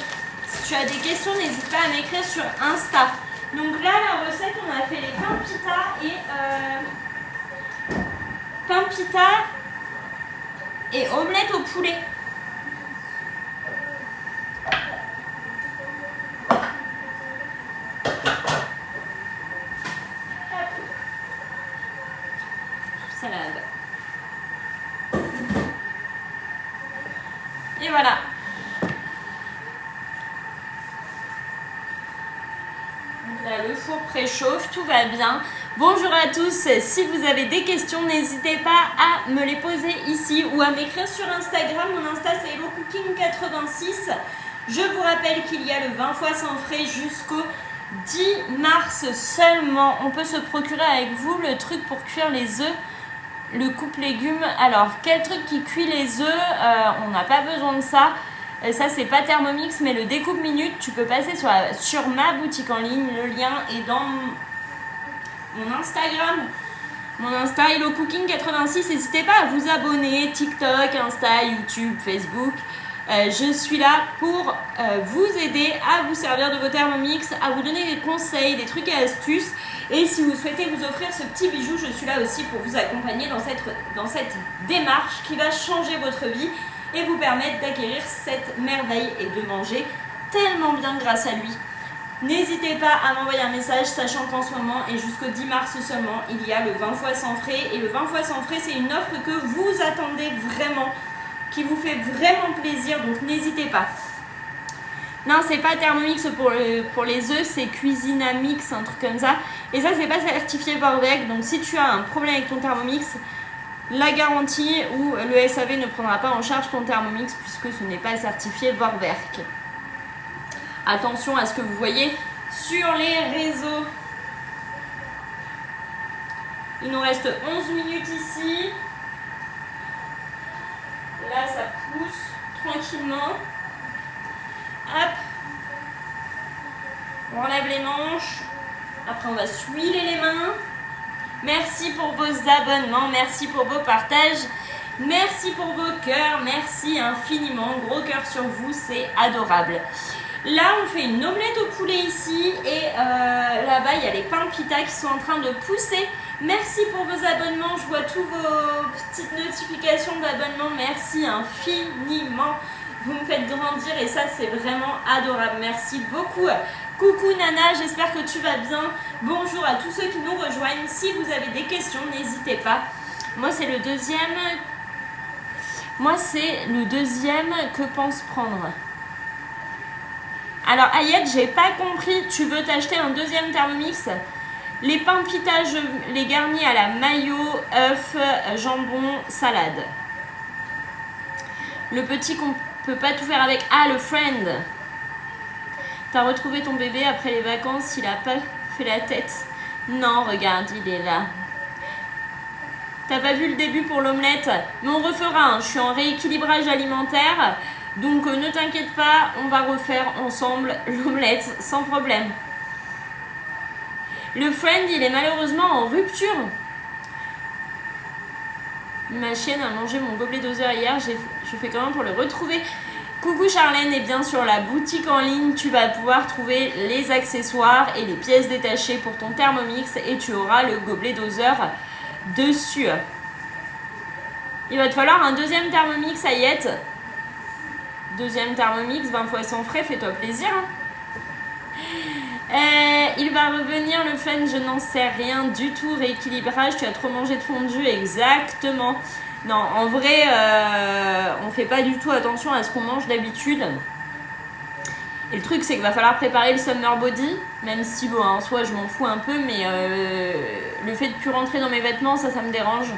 S1: Si tu as des questions, n'hésite pas à m'écrire sur Insta. Donc là, la recette, on a fait les pains pita et omelette au poulet. Salade. Et voilà. Là, le four préchauffe, tout va bien. Bonjour à tous. Si vous avez des questions, n'hésitez pas à me les poser ici ou à m'écrire sur Instagram. Mon Insta, c'est HelloCooking86. Je vous rappelle qu'il y a le 20 fois sans frais jusqu'au 10 mars seulement. On peut se procurer avec vous le truc pour cuire les œufs. Le coupe légumes, alors quel truc qui cuit les œufs, on n'a pas besoin de ça. Ça c'est pas Thermomix, mais le découpe minute, tu peux passer sur ma boutique en ligne. Le lien est dans mon Instagram. Mon Insta HelloCooking86. N'hésitez pas à vous abonner, TikTok, Insta, YouTube, Facebook. Je suis là pour vous aider à vous servir de vos Thermomix, à vous donner des conseils, des trucs et astuces. Et si vous souhaitez vous offrir ce petit bijou, je suis là aussi pour vous accompagner dans cette démarche qui va changer votre vie et vous permettre d'acquérir cette merveille et de manger tellement bien grâce à lui. N'hésitez pas à m'envoyer un message, sachant qu'en ce moment et jusqu'au 10 mars seulement, il y a le 20 fois sans frais. Et le 20 fois sans frais, c'est une offre que vous attendez vraiment, qui vous fait vraiment plaisir, donc n'hésitez pas. Non, c'est pas Thermomix pour les œufs, c'est Cuisinamix, un truc comme ça. Et ça, c'est pas certifié Vorwerk. Donc si tu as un problème avec ton Thermomix, la garantie ou le SAV ne prendra pas en charge ton Thermomix puisque ce n'est pas certifié Vorwerk. Attention à ce que vous voyez sur les réseaux. Il nous reste 11 minutes ici. Là, ça pousse tranquillement. Hop. On enlève les manches. Après, on va se huiler les mains. Merci pour vos abonnements. Merci pour vos partages. Merci pour vos cœurs. Merci infiniment. Gros cœur sur vous. C'est adorable. Là, on fait une omelette au poulet ici. Et là-bas, il y a les pains pita qui sont en train de pousser. Merci pour vos abonnements. Je vois tous vos petites notifications d'abonnement. Merci infiniment. Vous me faites grandir et ça, c'est vraiment adorable. Merci beaucoup. Coucou Nana, j'espère que tu vas bien. Bonjour à tous ceux qui nous rejoignent. Si vous avez des questions, n'hésitez pas. Moi, c'est le deuxième que pense prendre. Alors, Ayette, j'ai pas compris. Tu veux t'acheter un deuxième Thermomix ? Les pains pita, je les garnis à la mayo, œuf, jambon, salade. Le petit qu'on peut pas tout faire avec. Ah, le friend. T'as retrouvé ton bébé après les vacances, il a pas fait la tête. Non, regarde, il est là. T'as pas vu le début pour l'omelette? Mais on refera, hein. Je suis en rééquilibrage alimentaire. Donc ne t'inquiète pas, on va refaire ensemble l'omelette sans problème. Le friend, il est malheureusement en rupture. Ma chienne a mangé mon gobelet doseur hier. Je fais comment pour le retrouver? Coucou Charlène, et bien sur la boutique en ligne, tu vas pouvoir trouver les accessoires et les pièces détachées pour ton Thermomix et tu auras le gobelet doseur dessus. Il va te falloir un deuxième Thermomix, Ayette. Deuxième Thermomix, 20 fois sans frais, fais-toi plaisir. Il va revenir le fun, je n'en sais rien du tout. Rééquilibrage, tu as trop mangé de fondu, exactement. Non, en vrai, on fait pas du tout attention à ce qu'on mange d'habitude. Et le truc, c'est qu'il va falloir préparer le summer body, même si, bon, en soi, je m'en fous un peu, mais le fait de plus rentrer dans mes vêtements, ça me dérange.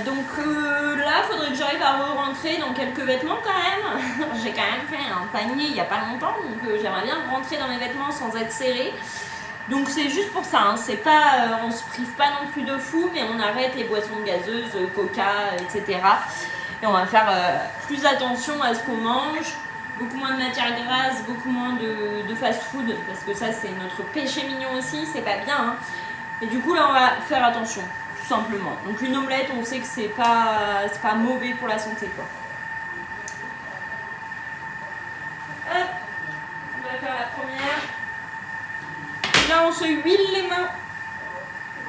S1: Donc là, il faudrait que j'arrive à rentrer dans quelques vêtements quand même. J'ai quand même fait un panier il n'y a pas longtemps, donc j'aimerais bien rentrer dans mes vêtements sans être serrée. Donc c'est juste pour ça, hein. C'est pas, on se prive pas non plus de fou, mais on arrête les boissons gazeuses, coca, etc. Et on va faire plus attention à ce qu'on mange, beaucoup moins de matière grasse, beaucoup moins de fast-food, parce que ça c'est notre péché mignon aussi, c'est pas bien. Hein. Et du coup là on va faire attention. Tout simplement. Donc une omelette, on sait que c'est pas mauvais pour la santé, quoi. Hop, on va faire la première. Là, on se huile les mains.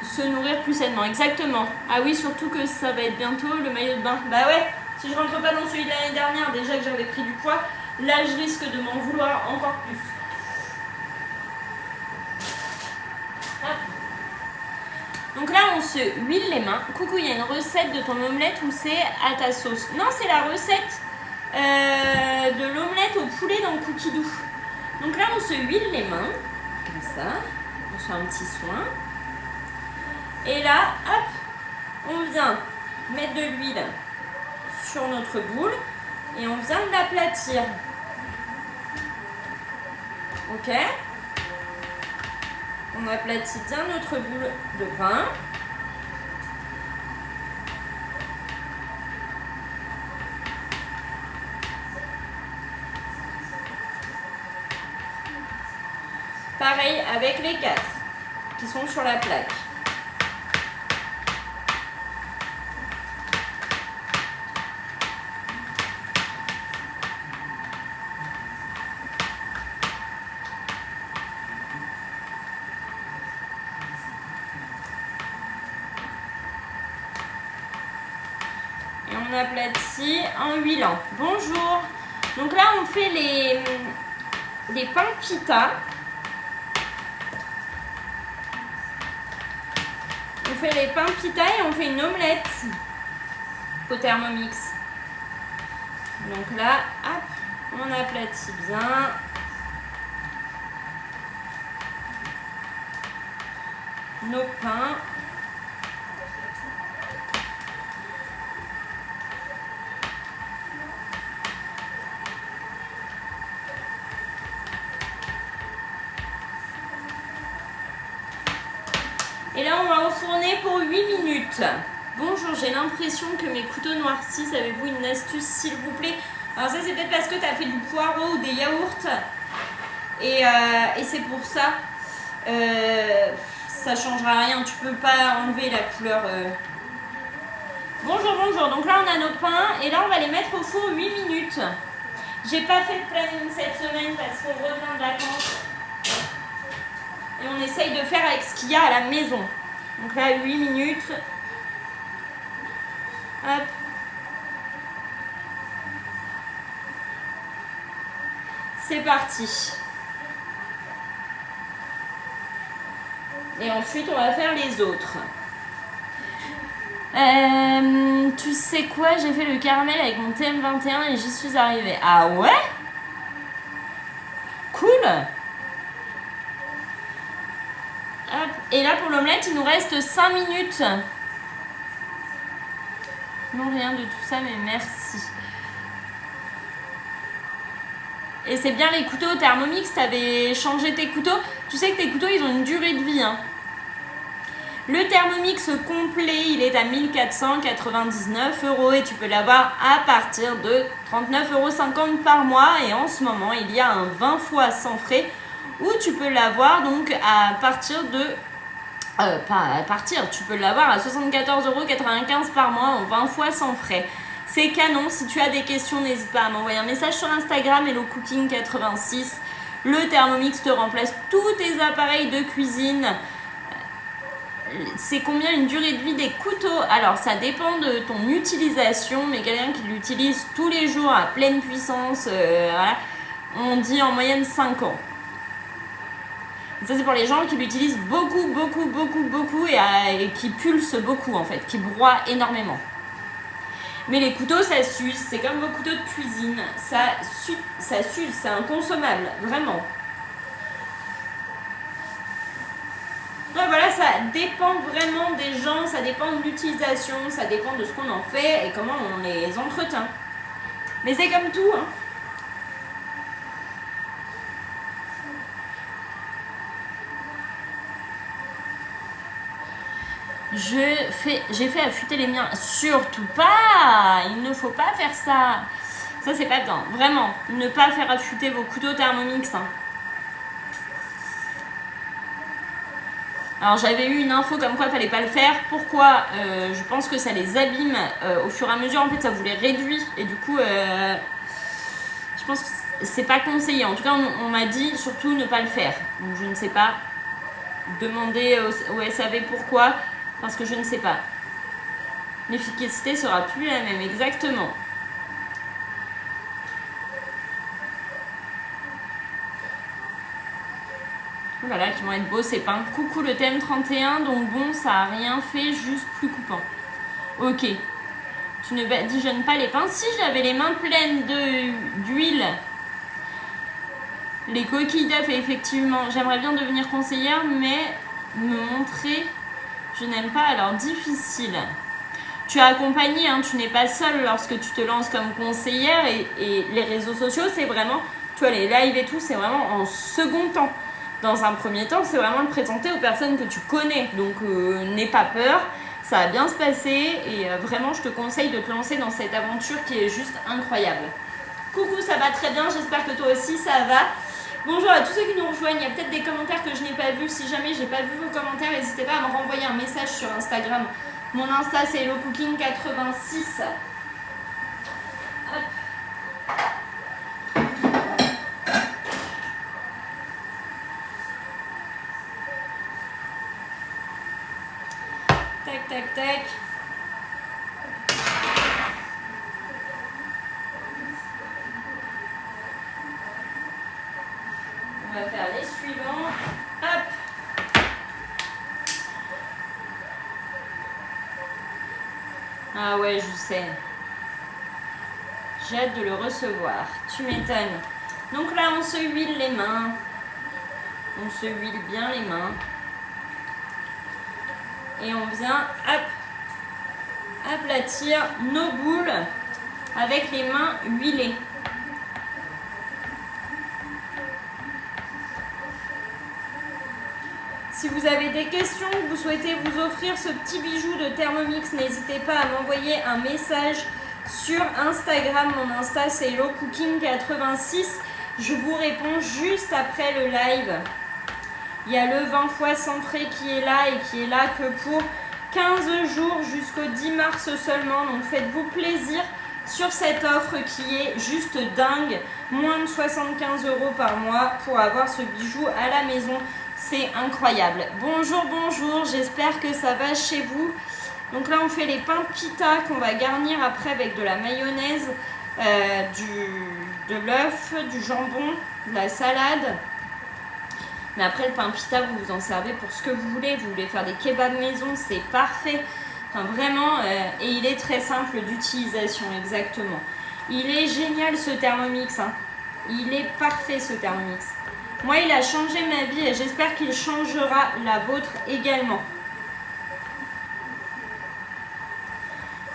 S1: Se nourrir plus sainement, exactement. Ah oui, surtout que ça va être bientôt le maillot de bain. Bah ouais, si je rentre pas dans celui de l'année dernière, déjà que j'avais pris du poids, là je risque de m'en vouloir encore plus. Hop. Donc là, on se huile les mains. Coucou, il y a une recette de ton omelette ou c'est à ta sauce? Non, c'est la recette de l'omelette au poulet dans Cookie Doux. Donc là, on se huile les mains, comme ça. On fait un petit soin. Et là, hop, on vient mettre de l'huile sur notre boule et on vient de l'aplatir. Ok? On aplatit bien notre boule de pain. Pareil avec les 4 qui sont sur la plaque. Et on aplatit en huilant. Bonjour. Donc là, on fait les pains pita. On fait les pains pita et on fait une omelette au Thermomix. Donc là, hop, on aplatit bien. Nos pains. Et là, on va enfourner pour 8 minutes. Bonjour, j'ai l'impression que mes couteaux noircissent. Avez-vous une astuce, s'il vous plaît? Alors ça, c'est peut-être parce que tu as fait du poireau ou des yaourts. Et c'est pour ça. Ça changera rien. Tu peux pas enlever la couleur. Bonjour, bonjour. Donc là, on a nos pains. Et là, on va les mettre au four 8 minutes. J'ai pas fait de planning cette semaine parce qu'on revient de vacances. Et on essaye de faire avec ce qu'il y a à la maison. Donc là, 8 minutes. Hop. C'est parti. Et ensuite, on va faire les autres. Tu sais quoi? J'ai fait le caramel avec mon TM21 et j'y suis arrivée. Ah ouais? Cool! Hop. Et là, pour l'omelette, il nous reste 5 minutes. Non, rien de tout ça, mais merci. Et c'est bien les couteaux Thermomix, t'avais changé tes couteaux. Tu sais que tes couteaux, ils ont une durée de vie. Hein. Le Thermomix complet, il est à 1499 € et tu peux l'avoir à partir de 39,50 € par mois. Et en ce moment, il y a un 20 fois sans frais où tu peux l'avoir donc à partir de... pas à partir, tu peux l'avoir à 74,95 € par mois en 20 fois sans frais. C'est canon. Si tu as des questions, n'hésite pas à m'envoyer un message sur Instagram, HelloCooking86. Le Thermomix te remplace tous tes appareils de cuisine. C'est combien une durée de vie des couteaux? Alors ça dépend de ton utilisation, mais quelqu'un qui l'utilise tous les jours à pleine puissance, voilà, on dit en moyenne 5 ans. Ça, c'est pour les gens qui l'utilisent beaucoup et qui pulsent beaucoup, en fait, qui broient énormément. Mais les couteaux, ça s'use. C'est comme vos couteaux de cuisine. Ça s'use. C'est inconsommable. Vraiment. Ouais, voilà, ça dépend vraiment des gens. Ça dépend de l'utilisation. Ça dépend de ce qu'on en fait et comment on les entretient. Mais c'est comme tout, hein. J'ai fait affûter les miens. Surtout pas. Il ne faut pas faire ça. Ça, c'est pas bien. Vraiment. Ne pas faire affûter vos couteaux Thermomix. Hein. Alors, j'avais eu une info comme quoi il fallait pas le faire. Pourquoi je pense que ça les abîme au fur et à mesure. En fait, ça vous les réduit. Et du coup, je pense que c'est pas conseillé. En tout cas, on m'a dit surtout ne pas le faire. Donc, je ne sais pas. Demandez au SAV pourquoi. Parce que je ne sais pas. L'efficacité sera plus la même, exactement. Voilà, qui vont être beaux ces pains. Coucou le thème 31, donc bon, ça a rien fait, juste plus coupant. Ok. Tu ne badigeonnes pas les pains. Si j'avais les mains pleines d'huile, les coquilles d'œufs, et effectivement, j'aimerais bien devenir conseillère, mais me montrer... Je n'aime pas, alors difficile. Tu es accompagnée, hein, tu n'es pas seule lorsque tu te lances comme conseillère et les réseaux sociaux, c'est vraiment, tu vois, les lives et tout, c'est vraiment en second temps. Dans un premier temps, c'est vraiment le présenter aux personnes que tu connais. Donc, n'aie pas peur, ça va bien se passer et vraiment, je te conseille de te lancer dans cette aventure qui est juste incroyable. Coucou, ça va très bien, j'espère que toi aussi ça va. Bonjour à tous ceux qui nous rejoignent, il y a peut-être des commentaires que je n'ai pas vus. Si jamais j'ai pas vu vos commentaires, n'hésitez pas à me renvoyer un message sur Instagram. Mon Insta c'est HelloCooking86. Hop. Tac, tac, tac. On va faire les suivants. Hop. Ah ouais, je sais. J'ai hâte de le recevoir. Tu m'étonnes. Donc là, on se huile les mains. On se huile bien les mains. Et on vient, hop, aplatir nos boules avec les mains huilées. Si vous avez des questions, vous souhaitez vous offrir ce petit bijou de Thermomix, n'hésitez pas à m'envoyer un message sur Instagram. Mon Insta c'est HelloCooking86. Je vous réponds juste après le live. Il y a le 20 fois sans frais qui est là et qui est là que pour 15 jours jusqu'au 10 mars seulement. Donc faites-vous plaisir sur cette offre qui est juste dingue. Moins de 75 € par mois pour avoir ce bijou à la maison. C'est incroyable. Bonjour, bonjour, j'espère que ça va chez vous. Donc là, on fait les pains pita qu'on va garnir après avec de la mayonnaise, de l'œuf, du jambon, de la salade. Mais après, le pain pita, vous vous en servez pour ce que vous voulez. Vous voulez faire des kebabs maison, c'est parfait. Enfin, vraiment, et il est très simple d'utilisation, exactement. Il est génial ce Thermomix. Hein. Il est parfait ce Thermomix. Moi, il a changé ma vie et j'espère qu'il changera la vôtre également.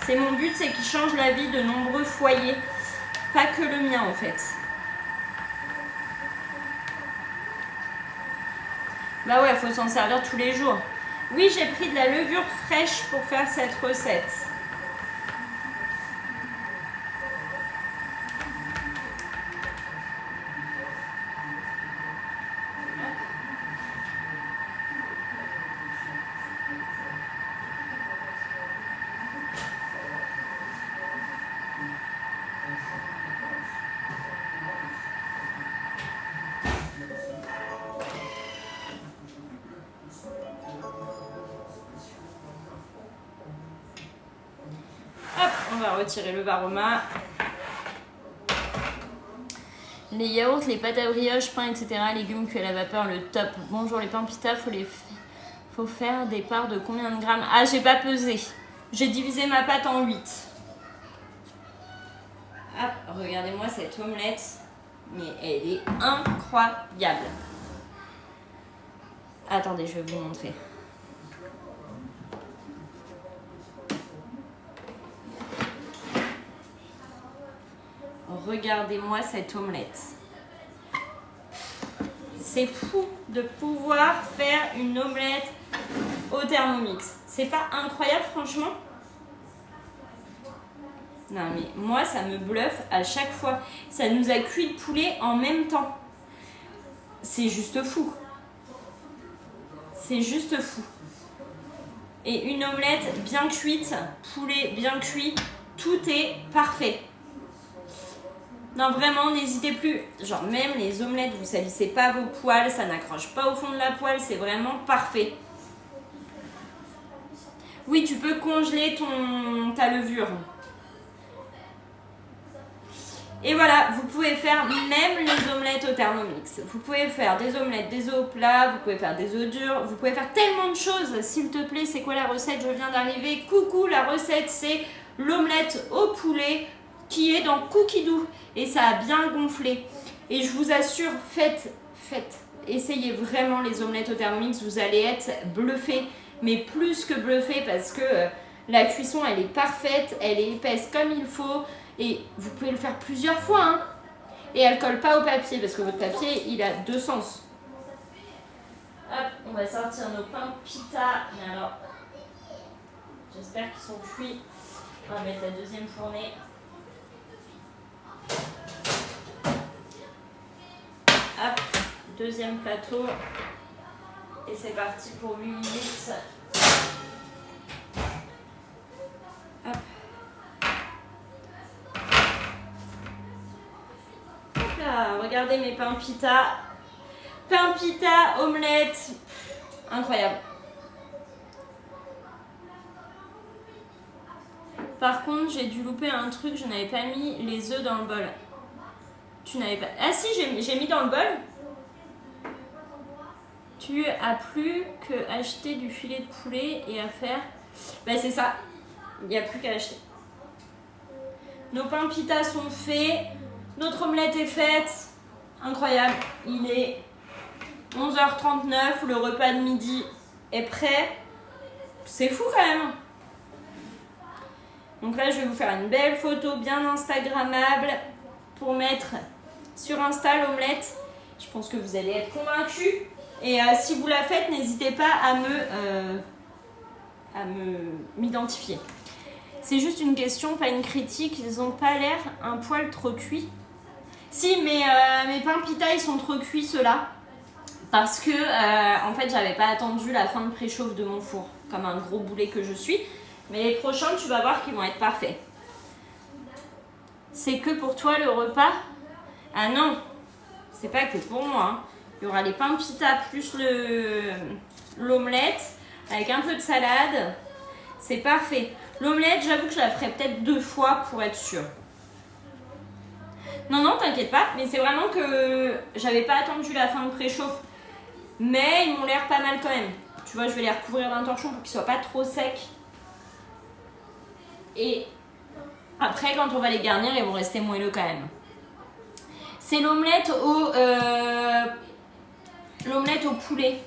S1: C'est mon but, c'est qu'il change la vie de nombreux foyers. Pas que le mien, en fait. Bah ouais, il faut s'en servir tous les jours. Oui, j'ai pris de la levure fraîche pour faire cette recette. On va retirer le varoma. Les yaourts, les pâtes à brioche, pain, etc. Légumes cuits à la vapeur, le top. Bonjour, les pains pita, faut faire des parts de combien de grammes? Ah, j'ai pas pesé. J'ai divisé ma pâte en 8. Hop, regardez-moi cette omelette. Mais elle est incroyable. Attendez, je vais vous montrer. Regardez-moi cette omelette. C'est fou de pouvoir faire une omelette au Thermomix. C'est pas incroyable, franchement? Non, mais moi, ça me bluffe à chaque fois. Ça nous a cuit le poulet en même temps. C'est juste fou. C'est juste fou. Et une omelette bien cuite, poulet bien cuit, tout est parfait. Non, vraiment, n'hésitez plus. Genre, même les omelettes, vous salissez pas vos poêles, ça n'accroche pas au fond de la poêle, c'est vraiment parfait. Oui, tu peux congeler ta levure. Et voilà, vous pouvez faire même les omelettes au Thermomix. Vous pouvez faire des omelettes, des œufs au plat, vous pouvez faire des œufs durs, vous pouvez faire tellement de choses. S'il te plaît, c'est quoi la recette? Je viens d'arriver. Coucou, la recette, c'est l'omelette au poulet qui est dans Cookie Dough. Et ça a bien gonflé. Et je vous assure, faites. Essayez vraiment les omelettes au Thermomix, vous allez être bluffés. Mais plus que bluffés parce que la cuisson, elle est parfaite, elle est épaisse comme il faut. Et vous pouvez le faire plusieurs fois. Hein. Et elle ne colle pas au papier parce que votre papier, il a deux sens. Hop, on va sortir nos pains pita. Mais alors, j'espère qu'ils sont cuits. On va mettre la deuxième fournée. Hop, deuxième plateau. Et c'est parti pour 8 minutes. Hop. Regardez mes pains pita. Pain pita, omelette. Incroyable. Par contre, j'ai dû louper un truc. Je n'avais pas mis les œufs dans le bol. Tu n'avais pas... Ah si, j'ai mis dans le bol. Tu as plus que acheter du filet de poulet et à faire... Ben c'est ça. Il n'y a plus qu'à acheter. Nos pains pita sont faits. Notre omelette est faite. Incroyable. Il est 11h39. Le repas de midi est prêt. C'est fou quand même. Donc là, je vais vous faire une belle photo bien instagrammable pour mettre sur Insta l'omelette. Je pense que vous allez être convaincus. Et si vous la faites, n'hésitez pas à m'identifier. C'est juste une question, pas une critique. Ils n'ont pas l'air un poil trop cuits. Si, mais mes pains pita, ils sont trop cuits, ceux-là. Parce que, en fait, j'avais pas attendu la fin de préchauffe de mon four. Comme un gros boulet que je suis. Mais les prochains, tu vas voir qu'ils vont être parfaits. C'est que pour toi, le repas? Ah non, c'est pas que pour moi. Hein. Il y aura les pains pita plus l'omelette avec un peu de salade. C'est parfait. L'omelette, j'avoue que je la ferai peut-être 2 fois pour être sûre. Non, t'inquiète pas. Mais c'est vraiment que j'avais pas attendu la fin de préchauffe. Mais ils m'ont l'air pas mal quand même. Tu vois, je vais les recouvrir d'un torchon pour qu'ils soient pas trop secs. Et après, quand on va les garnir, ils vont rester moelleux quand même. C'est l'omelette au poulet.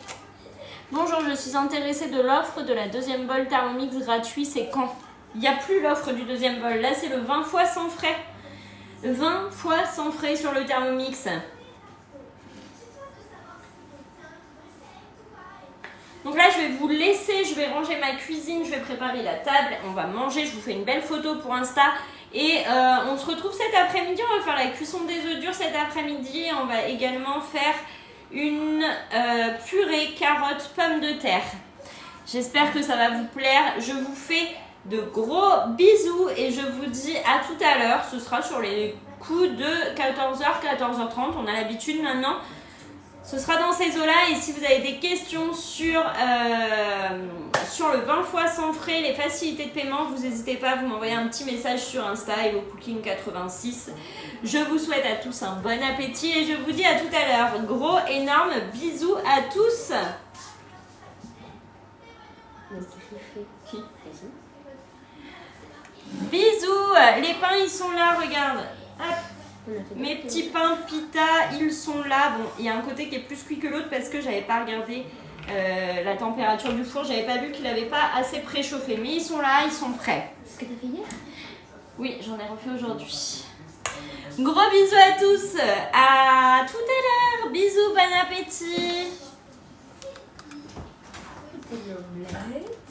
S1: Bonjour, je suis intéressée de l'offre de la deuxième bol Thermomix gratuit. C'est quand? Il n'y a plus l'offre du deuxième bol. Là, c'est le 20 fois sans frais. 20 fois sans frais sur le Thermomix. Donc là, je vais vous laisser, je vais ranger ma cuisine, je vais préparer la table, on va manger, je vous fais une belle photo pour Insta. Et on se retrouve cet après-midi, on va faire la cuisson des œufs durs cet après-midi. On va également faire une purée carottes pommes de terre. J'espère que ça va vous plaire. Je vous fais de gros bisous et je vous dis à tout à l'heure. Ce sera sur les coups de 14h, 14h30, on a l'habitude maintenant. Ce sera dans ces eaux-là et si vous avez des questions sur le 20 fois sans frais, les facilités de paiement, vous n'hésitez pas à vous m'envoyer un petit message sur Insta HelloCooking86. Je vous souhaite à tous un bon appétit et je vous dis à tout à l'heure. Gros, énorme bisous à tous. Bisous, les pains ils sont là, regarde. Mes petits pains pita, ils sont là. Bon, il y a un côté qui est plus cuit que l'autre parce que j'avais pas regardé la température du four. J'avais pas vu qu'il avait pas assez préchauffé. Mais ils sont là, ils sont prêts.
S2: C'est ce que t'as fait hier?
S1: Oui, j'en ai refait aujourd'hui. Gros bisous à tous. À tout à l'heure. Bisous, bon appétit.
S2: C'est de l'omelette.